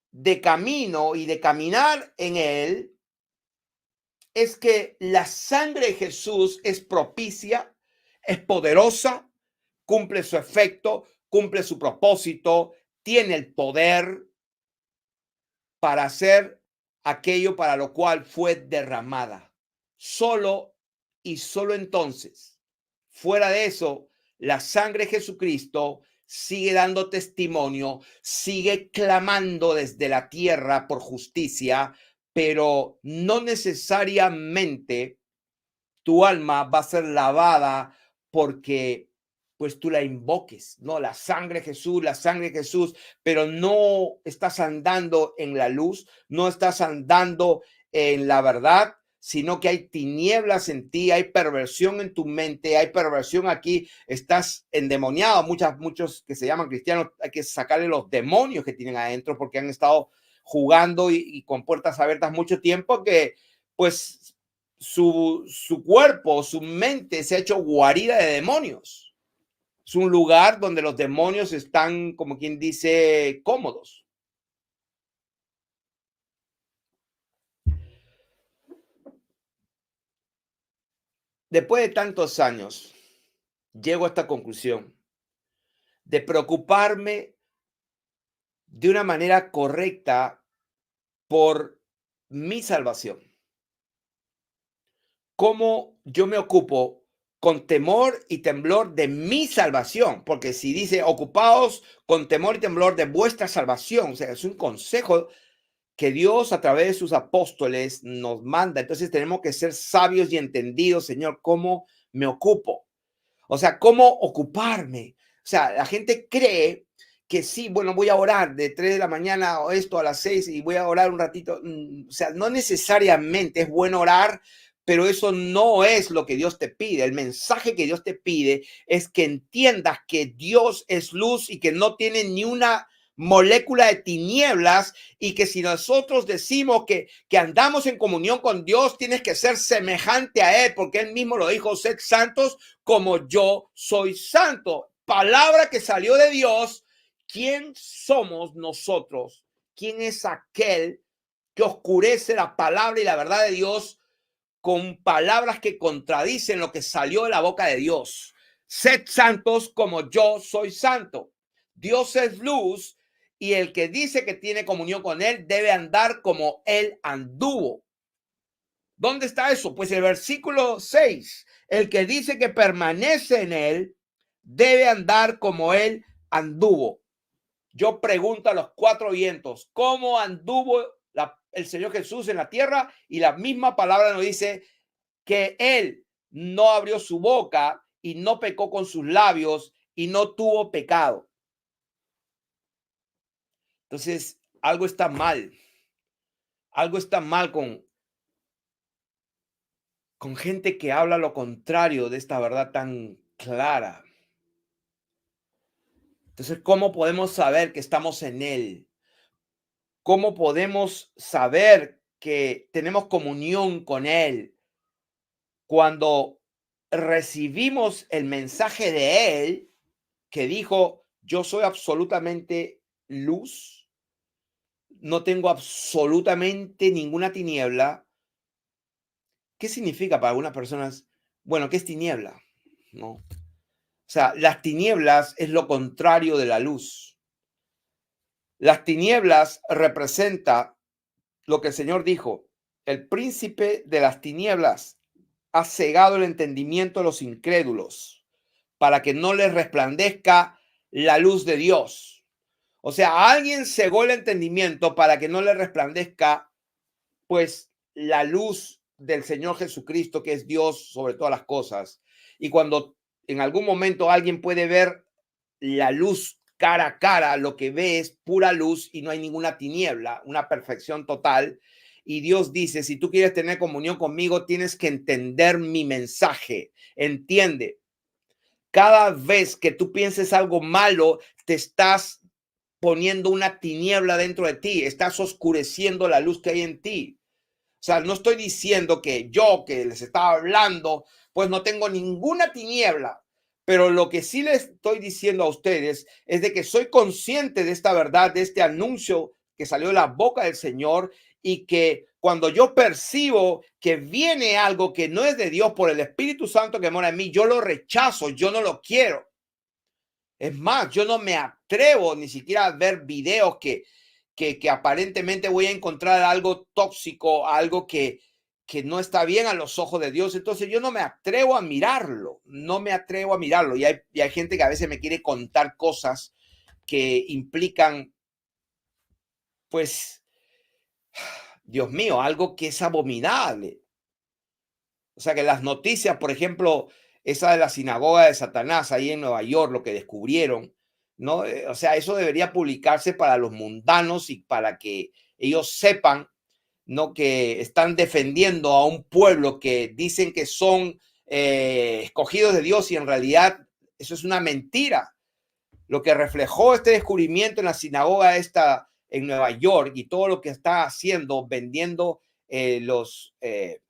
de camino y de caminar en Él, es que la sangre de Jesús es propicia, es poderosa, cumple su efecto, cumple su propósito, tiene el poder para hacer aquello para lo cual fue derramada. Solo y solo entonces. Fuera de eso, la sangre de Jesucristo sigue dando testimonio, sigue clamando desde la tierra por justicia, pero no necesariamente tu alma va a ser lavada porque pues tú la invoques, ¿no? La sangre de Jesús, pero no estás andando en la luz, no estás andando en la verdad, sino que hay tinieblas en ti, hay perversión en tu mente, hay perversión aquí, estás endemoniado. Muchos que se llaman cristianos, hay que sacarle los demonios que tienen adentro porque han estado jugando y con puertas abiertas mucho tiempo, que pues su cuerpo, su mente se ha hecho guarida de demonios. Es un lugar donde los demonios están, como quien dice, cómodos. Después de tantos años, llego a esta conclusión de preocuparme de una manera correcta por mi salvación. ¿Cómo yo me ocupo con temor y temblor de mi salvación? Porque si dice ocupaos con temor y temblor de vuestra salvación, o sea, es un consejo que Dios a través de sus apóstoles nos manda. Entonces tenemos que ser sabios y entendidos, Señor, ¿cómo me ocupo? O sea, ¿cómo ocuparme? O sea, la gente cree que sí, bueno, voy a orar de 3 de la mañana o esto a las 6 y voy a orar un ratito. O sea, no necesariamente es bueno orar, pero eso no es lo que Dios te pide. El mensaje que Dios te pide es que entiendas que Dios es luz y que no tiene ni una molécula de tinieblas, y que si nosotros decimos que andamos en comunión con Dios, tienes que ser semejante a Él, porque Él mismo lo dijo: sed santos como yo soy santo. Palabra que salió de Dios. ¿Quién somos nosotros? ¿Quién es aquel que oscurece la palabra y la verdad de Dios con palabras que contradicen lo que salió de la boca de Dios? Sed santos como yo soy santo. Dios es luz, y el que dice que tiene comunión con Él debe andar como Él anduvo. ¿Dónde está eso? Pues el versículo 6. El que dice que permanece en Él debe andar como Él anduvo. Yo pregunto a los cuatro vientos, ¿cómo anduvo el Señor Jesús en la tierra? Y la misma palabra nos dice que Él no abrió su boca y no pecó con sus labios y no tuvo pecado. Entonces, algo está mal. Algo está mal con gente que habla lo contrario de esta verdad tan clara. Entonces, ¿cómo podemos saber que estamos en Él? ¿Cómo podemos saber que tenemos comunión con Él? Cuando recibimos el mensaje de Él, que dijo: yo soy absolutamente luz, no tengo absolutamente ninguna tiniebla. ¿Qué significa para algunas personas? Bueno, ¿qué es tiniebla? ¿No? O sea, las tinieblas es lo contrario de la luz. Las tinieblas representa lo que el Señor dijo: el príncipe de las tinieblas ha cegado el entendimiento de los incrédulos para que no les resplandezca la luz de Dios. O sea, alguien cegó el entendimiento para que no le resplandezca, pues, la luz del Señor Jesucristo, que es Dios sobre todas las cosas. Y cuando en algún momento alguien puede ver la luz cara a cara, lo que ve es pura luz y no hay ninguna tiniebla, una perfección total. Y Dios dice: si tú quieres tener comunión conmigo, tienes que entender mi mensaje. Entiende, cada vez que tú pienses algo malo, te estás poniendo una tiniebla dentro de ti, estás oscureciendo la luz que hay en ti. O sea, no estoy diciendo que yo, que les estaba hablando, pues no tengo ninguna tiniebla, pero lo que sí les estoy diciendo a ustedes es de que soy consciente de esta verdad, de este anuncio que salió de la boca del Señor, y que cuando yo percibo que viene algo que no es de Dios por el Espíritu Santo que mora en mí, yo lo rechazo, yo no lo quiero. Es más, yo no me atrevo ni siquiera a ver videos que aparentemente voy a encontrar algo tóxico, algo que no está bien a los ojos de Dios. Entonces yo no me atrevo a mirarlo, no me atrevo a mirarlo. Y hay gente que a veces me quiere contar cosas que implican, pues, Dios mío, algo que es abominable. O sea, que las noticias, por ejemplo, esa de la sinagoga de Satanás ahí en Nueva York, lo que descubrieron, ¿no? O sea, eso debería publicarse para los mundanos y para que ellos sepan no que están defendiendo a un pueblo que dicen que son escogidos de Dios y en realidad eso es una mentira. Lo que reflejó este descubrimiento en la sinagoga esta en Nueva York y todo lo que está haciendo, vendiendo los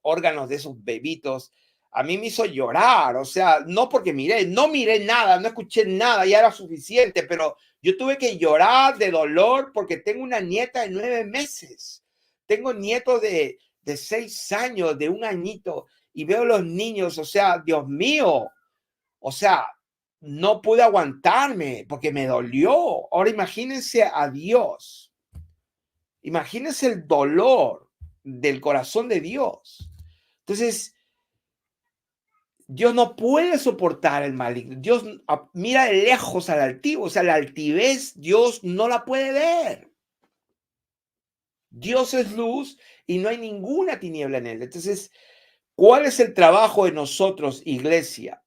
órganos de esos bebitos, a mí me hizo llorar. O sea, no porque no miré nada, no escuché nada, ya era suficiente, pero yo tuve que llorar de dolor porque tengo una nieta de 9 meses. Tengo nietos de 6 años, de 1 añito, y veo los niños, o sea, Dios mío, o sea, no pude aguantarme porque me dolió. Ahora imagínense a Dios. Imagínense el dolor del corazón de Dios. Entonces, Dios no puede soportar el maligno. Dios mira de lejos al altivo. O sea, la altivez, Dios no la puede ver. Dios es luz y no hay ninguna tiniebla en él. Entonces, ¿cuál es el trabajo de nosotros, iglesia?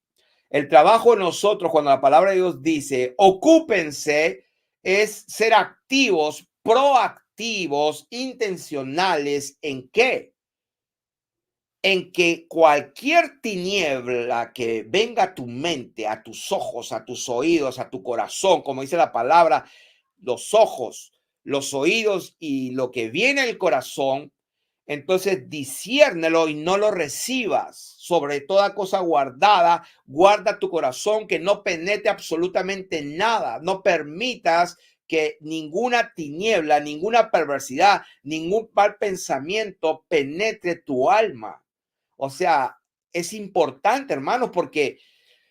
El trabajo de nosotros, cuando la palabra de Dios dice, ocúpense, es ser activos, proactivos, intencionales. ¿En qué? En que cualquier tiniebla que venga a tu mente, a tus ojos, a tus oídos, a tu corazón, como dice la palabra, los ojos, los oídos y lo que viene al corazón, entonces disciérnelo y no lo recibas. Sobre toda cosa guardada, guarda tu corazón, que no penetre absolutamente nada. No permitas que ninguna tiniebla, ninguna perversidad, ningún mal pensamiento penetre tu alma. O sea, es importante, hermanos, porque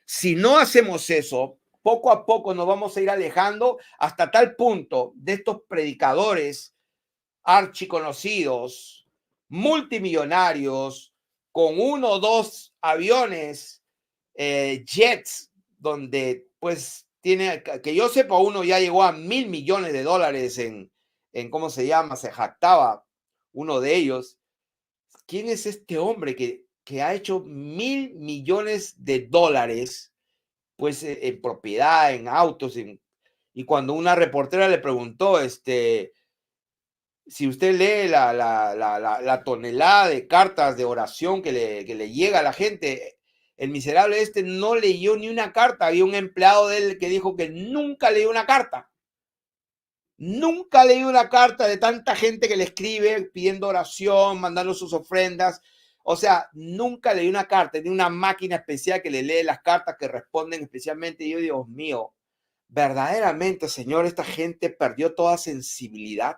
si no hacemos eso, poco a poco nos vamos a ir alejando hasta tal punto de estos predicadores archiconocidos, multimillonarios, con 1 o 2 aviones, jets, donde pues tiene, que yo sepa, uno ya llegó a $1,000 millones ¿cómo se llama? Se jactaba uno de ellos. ¿Quién es este hombre que ha hecho $1,000 millones pues en propiedad, en autos? Y cuando una reportera le preguntó, si usted lee la tonelada de cartas de oración que le llega a la gente, el miserable no leyó ni una carta. Había un empleado de él que dijo que nunca leyó una carta. Nunca leí una carta de tanta gente que le escribe pidiendo oración, mandando sus ofrendas. O sea, nunca leí una carta, ni una máquina especial que le lee las cartas que responden especialmente. Y yo, Dios mío, verdaderamente, Señor, esta gente perdió toda sensibilidad.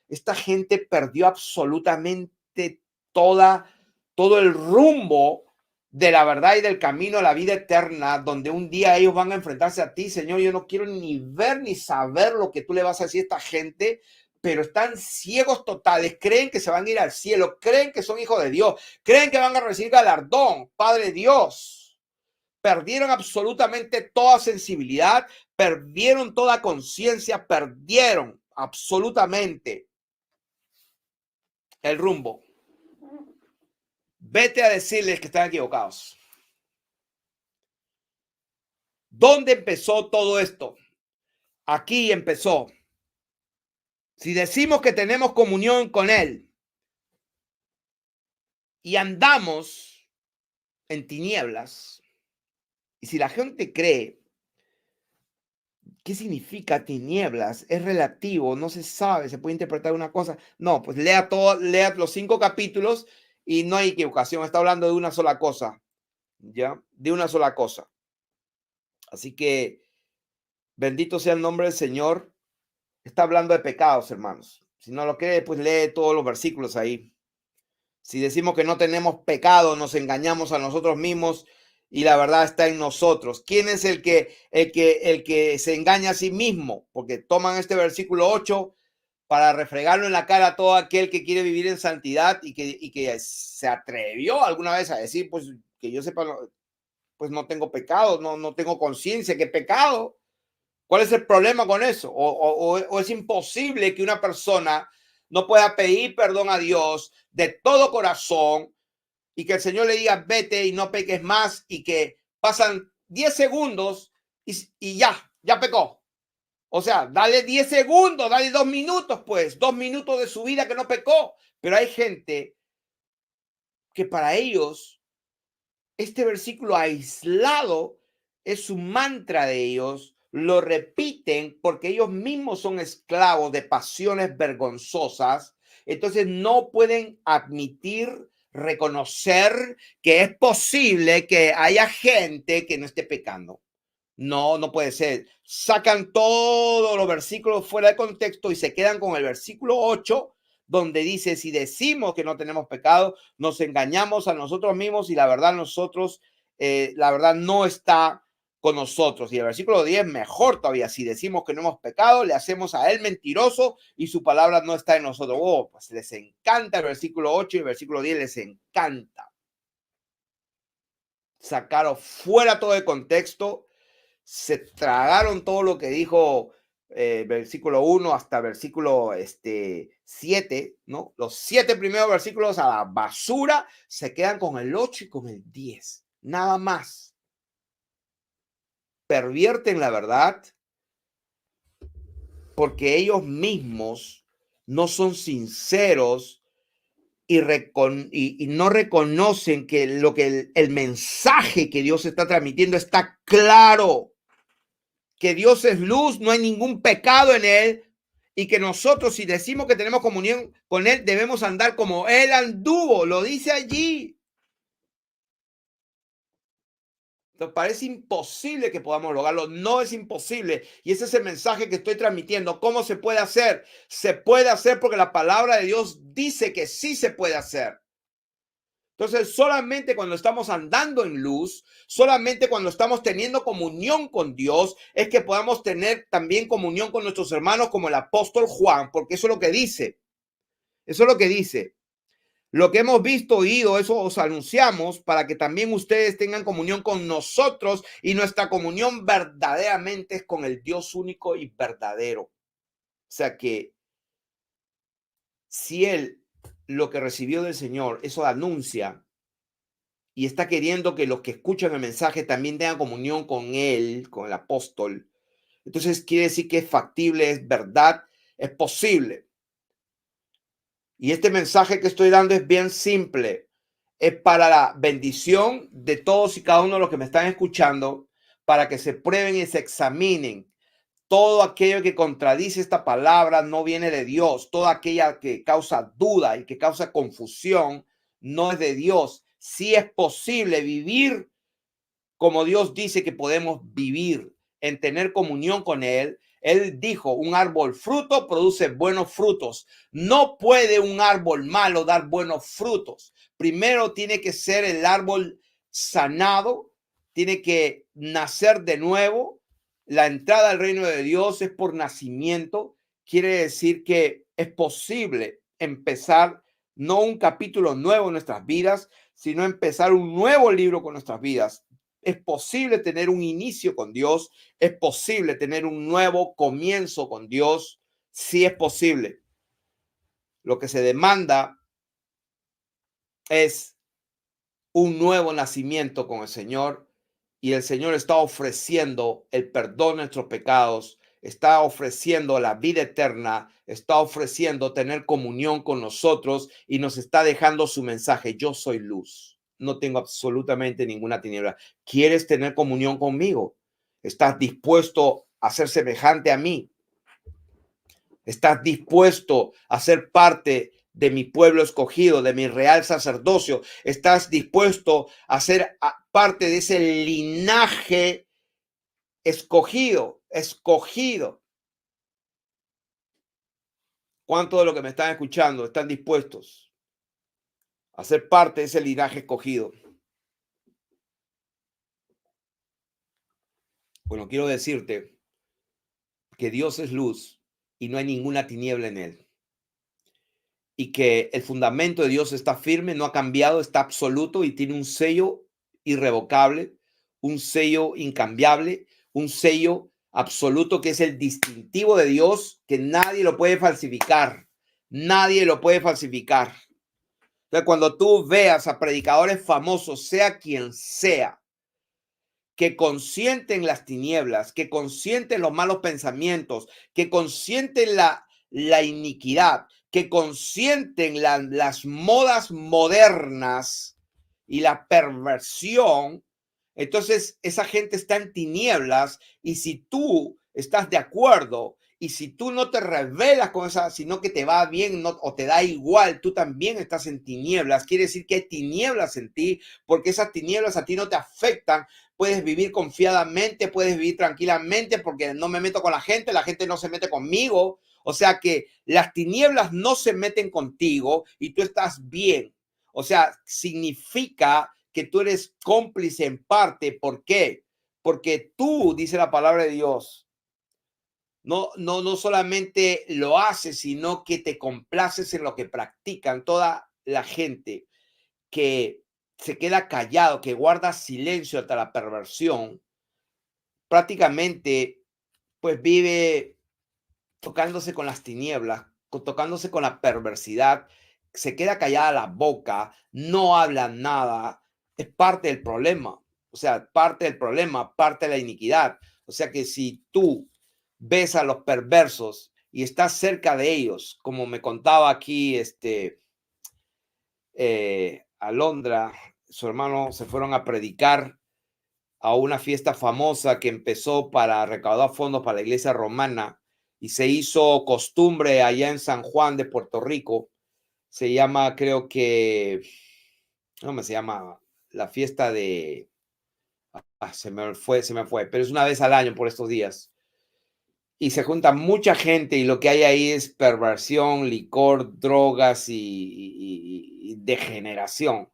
Esta gente perdió absolutamente todo el rumbo de la verdad y del camino a la vida eterna, donde un día ellos van a enfrentarse a ti. Señor, yo no quiero ni ver ni saber lo que tú le vas a decir a esta gente, pero están ciegos totales, creen que se van a ir al cielo, creen que son hijos de Dios, creen que van a recibir galardón. Padre Dios, perdieron absolutamente toda sensibilidad, perdieron toda conciencia, perdieron absolutamente el rumbo. Vete a decirles que están equivocados. ¿Dónde empezó todo esto? Aquí empezó. Si decimos que tenemos comunión con Él y andamos en tinieblas, y si la gente cree, ¿qué significa tinieblas? Es relativo, no se sabe, se puede interpretar una cosa. No, pues lea los 5 capítulos y no hay equivocación. Está hablando de una sola cosa, ¿ya? De una sola cosa. Así que bendito sea el nombre del Señor. Está hablando de pecados, hermanos. Si no lo cree, pues lee todos los versículos ahí. Si decimos que no tenemos pecado, nos engañamos a nosotros mismos y la verdad está en nosotros. ¿Quién es el que se engaña a sí mismo? Porque toman este versículo 8 para refregarlo en la cara a todo aquel que quiere vivir en santidad y que se atrevió alguna vez a decir, pues que yo sepa, pues no tengo pecado, no tengo conciencia. ¿Qué pecado? ¿Cuál es el problema con eso? ¿O es imposible que una persona no pueda pedir perdón a Dios de todo corazón y que el Señor le diga vete y no peques más y que pasan 10 segundos y ya pecó? O sea, dale 10 segundos, dale 2 minutos, pues, 2 minutos de su vida que no pecó. Pero hay gente que para ellos este versículo aislado es un mantra de ellos, lo repiten porque ellos mismos son esclavos de pasiones vergonzosas, entonces no pueden admitir, reconocer que es posible que haya gente que no esté pecando. No, no puede ser. Sacan todos los versículos fuera de contexto y se quedan con el versículo 8, donde dice, si decimos que no tenemos pecado, nos engañamos a nosotros mismos y la verdad la verdad no está con nosotros. Y el versículo 10, mejor todavía, si decimos que no hemos pecado, le hacemos a él mentiroso y su palabra no está en nosotros. Oh, pues les encanta el versículo 8 y el versículo 10 les encanta. Sacaron fuera todo el contexto, se tragaron todo lo que dijo versículo 1 hasta versículo 7, ¿no? Los 7 primeros versículos a la basura, se quedan con el 8 y con el 10, nada más. Pervierten la verdad porque ellos mismos no son sinceros y no reconocen que lo que el mensaje que Dios está transmitiendo está claro. Que Dios es luz, no hay ningún pecado en él y que nosotros si decimos que tenemos comunión con él debemos andar como él anduvo, lo dice allí. Entonces parece imposible que podamos lograrlo, no es imposible y ese es el mensaje que estoy transmitiendo. ¿Cómo se puede hacer? Se puede hacer porque la palabra de Dios dice que sí se puede hacer. Entonces, solamente cuando estamos andando en luz, solamente cuando estamos teniendo comunión con Dios, es que podamos tener también comunión con nuestros hermanos como el apóstol Juan, porque eso es lo que dice. Eso es lo que dice. Lo que hemos visto, oído, eso os anunciamos para que también ustedes tengan comunión con nosotros y nuestra comunión verdaderamente es con el Dios único y verdadero. O sea que si él lo que recibió del Señor, eso anuncia, y está queriendo que los que escuchan el mensaje también tengan comunión con él, con el apóstol. Entonces quiere decir que es factible, es verdad, es posible. Y este mensaje que estoy dando es bien simple. Es para la bendición de todos y cada uno de los que me están escuchando, para que se prueben y se examinen. Todo aquello que contradice esta palabra no viene de Dios. Toda aquella que causa duda y que causa confusión no es de Dios. Sí es posible vivir como Dios dice que podemos vivir, en tener comunión con Él. Él dijo, un árbol fruto produce buenos frutos. No puede un árbol malo dar buenos frutos. Primero tiene que ser el árbol sanado, tiene que nacer de nuevo. La entrada al reino de Dios es por nacimiento. Quiere decir que es posible empezar no un capítulo nuevo en nuestras vidas, sino empezar un nuevo libro con nuestras vidas. Es posible tener un inicio con Dios, es posible tener un nuevo comienzo con Dios, sí es posible. Lo que se demanda es un nuevo nacimiento con el Señor y el Señor está ofreciendo el perdón de nuestros pecados, está ofreciendo la vida eterna, está ofreciendo tener comunión con nosotros y nos está dejando su mensaje. Yo soy luz. No tengo absolutamente ninguna tiniebla. ¿Quieres tener comunión conmigo? ¿Estás dispuesto a ser semejante a mí? ¿Estás dispuesto a ser parte de mi pueblo escogido, de mi real sacerdocio? ¿Estás dispuesto a ser parte de ese linaje escogido? ¿Cuántos de los que me están escuchando están dispuestos a ser parte de ese linaje escogido? Bueno, quiero decirte que Dios es luz y no hay ninguna tiniebla en él. Y que el fundamento de Dios está firme, no ha cambiado, está absoluto y tiene un sello irrevocable, un sello incambiable, un sello absoluto que es el distintivo de Dios, que nadie lo puede falsificar. Nadie lo puede falsificar. Entonces, cuando tú veas a predicadores famosos, sea quien sea, que consienten las tinieblas, que consienten los malos pensamientos, que consienten la iniquidad, que consienten las modas modernas y la perversión, entonces esa gente está en tinieblas y si tú estás de acuerdo y si tú no te rebelas con esa, sino que te va bien no, o te da igual, tú también estás en tinieblas. Quiere decir que hay tinieblas en ti porque esas tinieblas a ti no te afectan. Puedes vivir confiadamente, puedes vivir tranquilamente porque no me meto con la gente no se mete conmigo. O sea que las tinieblas no se meten contigo y tú estás bien. O sea, significa que tú eres cómplice en parte. ¿Por qué? Porque tú, dice la palabra de Dios, no solamente lo haces, sino que te complaces en lo que practican toda la gente que se queda callado, que guarda silencio hasta la perversión, prácticamente pues vive tocándose con las tinieblas, tocándose con la perversidad, se queda callada la boca, no habla nada, es parte del problema. O sea, parte del problema, parte de la iniquidad. O sea que si tú ves a los perversos y estás cerca de ellos, como me contaba aquí Alondra, su hermano se fueron a predicar a una fiesta famosa que empezó para recaudar fondos para la iglesia romana y se hizo costumbre allá en San Juan de Puerto Rico. Se llama, creo que, ¿cómo se llama? La fiesta de, se me fue, pero es una vez al año por estos días. Y se junta mucha gente y lo que hay ahí es perversión, licor, drogas y degeneración.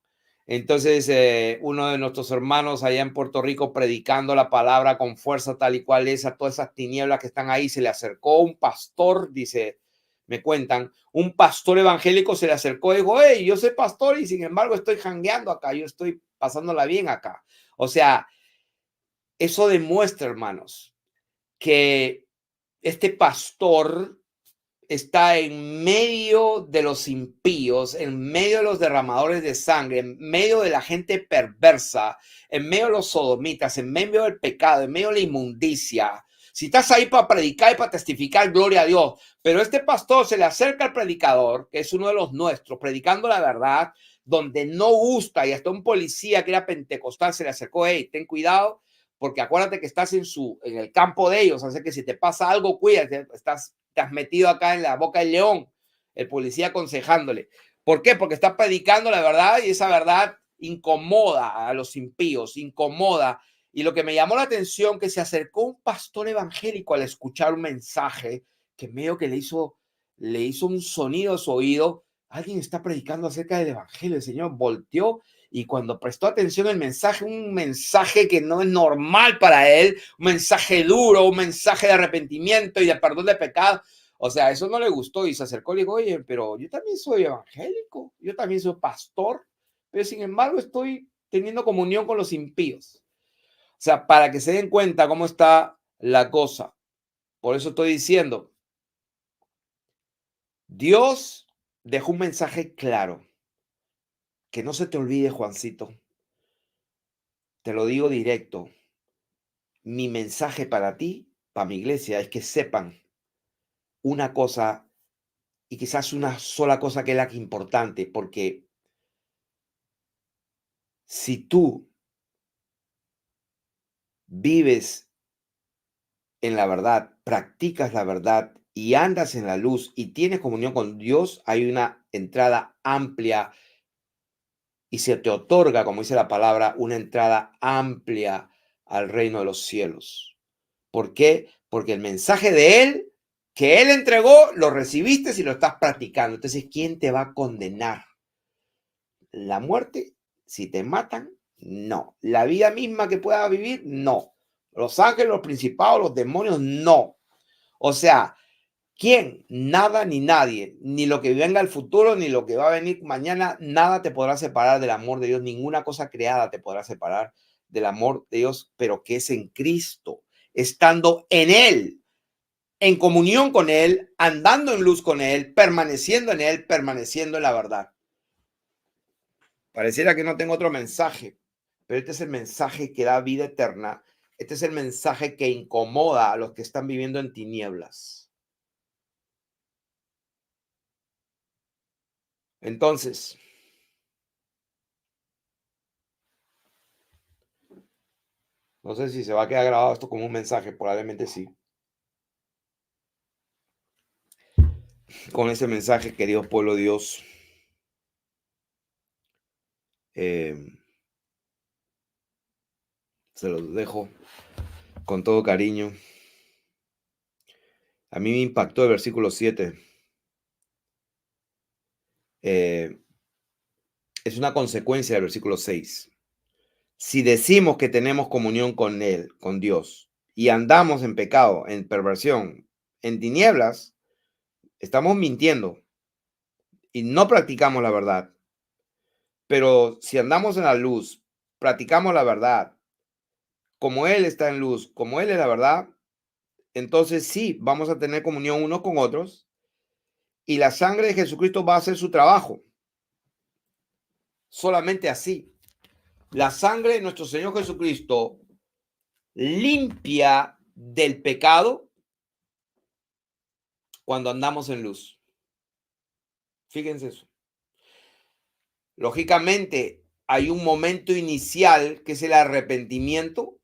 Entonces, uno de nuestros hermanos allá en Puerto Rico predicando la palabra con fuerza tal y cual es a todas esas tinieblas que están ahí, se le acercó un pastor, dice, me cuentan, un pastor evangélico se le acercó y dijo, hey, yo soy pastor y sin embargo estoy jangueando acá, yo estoy pasándola bien acá. O sea, eso demuestra, hermanos, que este pastor está en medio de los impíos, en medio de los derramadores de sangre, en medio de la gente perversa, en medio de los sodomitas, en medio del pecado, en medio de la inmundicia. Si estás ahí para predicar y para testificar, gloria a Dios. Pero este pastor se le acerca al predicador, que es uno de los nuestros, predicando la verdad, donde no gusta, y hasta un policía que era pentecostal se le acercó, hey, ten cuidado, porque acuérdate que estás en el campo de ellos, así que si te pasa algo, cuídate, te has metido acá en la boca del león, el policía aconsejándole. ¿Por qué? Porque está predicando la verdad y esa verdad incomoda a los impíos, incomoda. Y lo que me llamó la atención que se acercó un pastor evangélico al escuchar un mensaje que medio que le hizo un sonido a su oído. Alguien está predicando acerca del evangelio. El Señor volteó y cuando prestó atención al mensaje, un mensaje que no es normal para él, un mensaje duro, un mensaje de arrepentimiento y de perdón de pecado. O sea, eso no le gustó y se acercó y dijo, oye, pero yo también soy evangélico, yo también soy pastor, pero sin embargo estoy teniendo comunión con los impíos. O sea, para que se den cuenta cómo está la cosa. Por eso estoy diciendo, Dios dejó un mensaje claro. Que no se te olvide, Juancito. Te lo digo directo. Mi mensaje para ti, para mi iglesia, es que sepan una cosa y quizás una sola cosa que es la que importante, porque si tú vives en la verdad, practicas la verdad y andas en la luz y tienes comunión con Dios, hay una entrada amplia y se te otorga, como dice la palabra, una entrada amplia al reino de los cielos. ¿Por qué? Porque el mensaje de Él, que Él entregó, lo recibiste y lo estás practicando. Entonces, ¿quién te va a condenar? ¿La muerte? Si te matan, no. ¿La vida misma que puedas vivir? No. ¿Los ángeles, los principados, los demonios? No. O sea, ¿quién? Nada ni nadie. Ni lo que venga al futuro, ni lo que va a venir mañana, nada te podrá separar del amor de Dios. Ninguna cosa creada te podrá separar del amor de Dios, pero que es en Cristo, estando en Él, en comunión con Él, andando en luz con Él, permaneciendo en la verdad. Pareciera que no tengo otro mensaje, pero este es el mensaje que da vida eterna. Este es el mensaje que incomoda a los que están viviendo en tinieblas. Entonces, no sé si se va a quedar grabado esto como un mensaje, probablemente sí. Con ese mensaje, querido pueblo de Dios, eh, se los dejo con todo cariño. A mí me impactó el versículo 7. Es una consecuencia del versículo 6. Si decimos que tenemos comunión con Él, con Dios, y andamos en pecado, en perversión, en tinieblas, estamos mintiendo y no practicamos la verdad. Pero si andamos en la luz, practicamos la verdad, como Él está en luz, como Él es la verdad, entonces sí, vamos a tener comunión unos con otros y la sangre de Jesucristo va a hacer su trabajo. Solamente así. La sangre de nuestro Señor Jesucristo limpia del pecado cuando andamos en luz. Fíjense eso. Lógicamente, hay un momento inicial que es el arrepentimiento,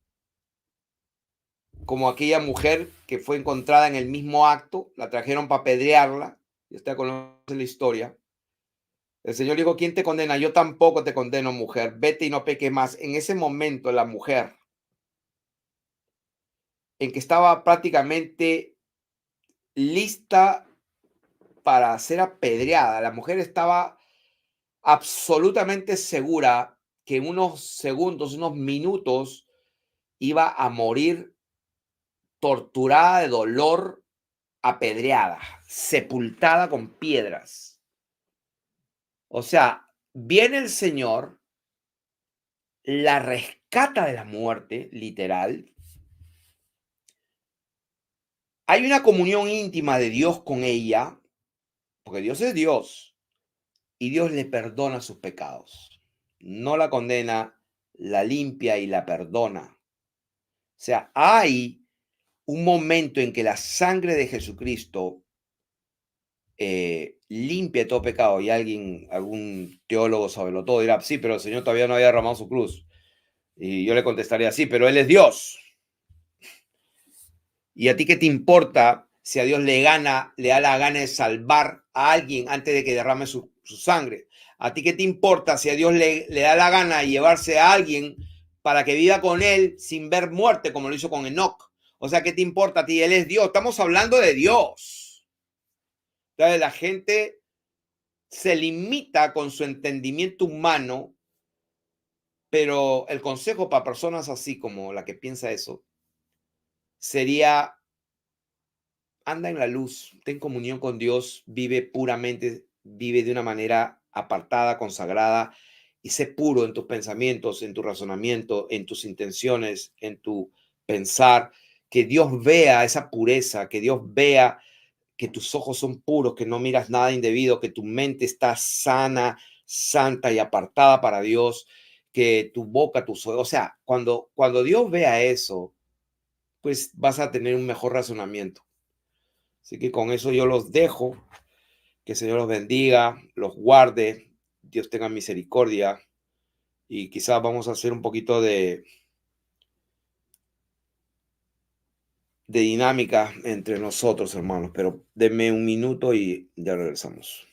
como aquella mujer que fue encontrada en el mismo acto, la trajeron para apedrearla, y usted conoce la historia. El Señor dijo, ¿quién te condena? Yo tampoco te condeno, mujer, vete y no peques más. En ese momento, la mujer, en que estaba prácticamente lista para ser apedreada, la mujer estaba absolutamente segura que en unos segundos, unos minutos, iba a morir torturada de dolor, apedreada, sepultada con piedras. O sea, viene el Señor, la rescata de la muerte, literal. Hay una comunión íntima de Dios con ella, porque Dios es Dios, y Dios le perdona sus pecados. No la condena, la limpia y la perdona. O sea, hay un momento en que la sangre de Jesucristo limpia todo pecado. Y algún teólogo lo todo dirá, sí, pero el Señor todavía no había derramado su cruz. Y yo le contestaría, sí, pero Él es Dios. ¿Y a ti qué te importa si a Dios le da la gana de salvar a alguien antes de que derrame su sangre? ¿A ti qué te importa si a Dios le da la gana de llevarse a alguien para que viva con Él sin ver muerte, como lo hizo con Enoch? O sea, ¿qué te importa a ti? Él es Dios. Estamos hablando de Dios. Entonces, la gente se limita con su entendimiento humano, pero el consejo para personas así como la que piensa eso sería: anda en la luz, ten comunión con Dios, vive puramente, vive de una manera apartada, consagrada, y sé puro en tus pensamientos, en tu razonamiento, en tus intenciones, en tu pensar, que Dios vea esa pureza, que Dios vea que tus ojos son puros, que no miras nada indebido, que tu mente está sana, santa y apartada para Dios, que tu boca, tus ojos, o sea, cuando Dios vea eso, pues vas a tener un mejor razonamiento. Así que con eso yo los dejo. Que el Señor los bendiga, los guarde, Dios tenga misericordia y quizás vamos a hacer un poquito de dinámica entre nosotros, hermanos, pero denme un minuto y ya regresamos.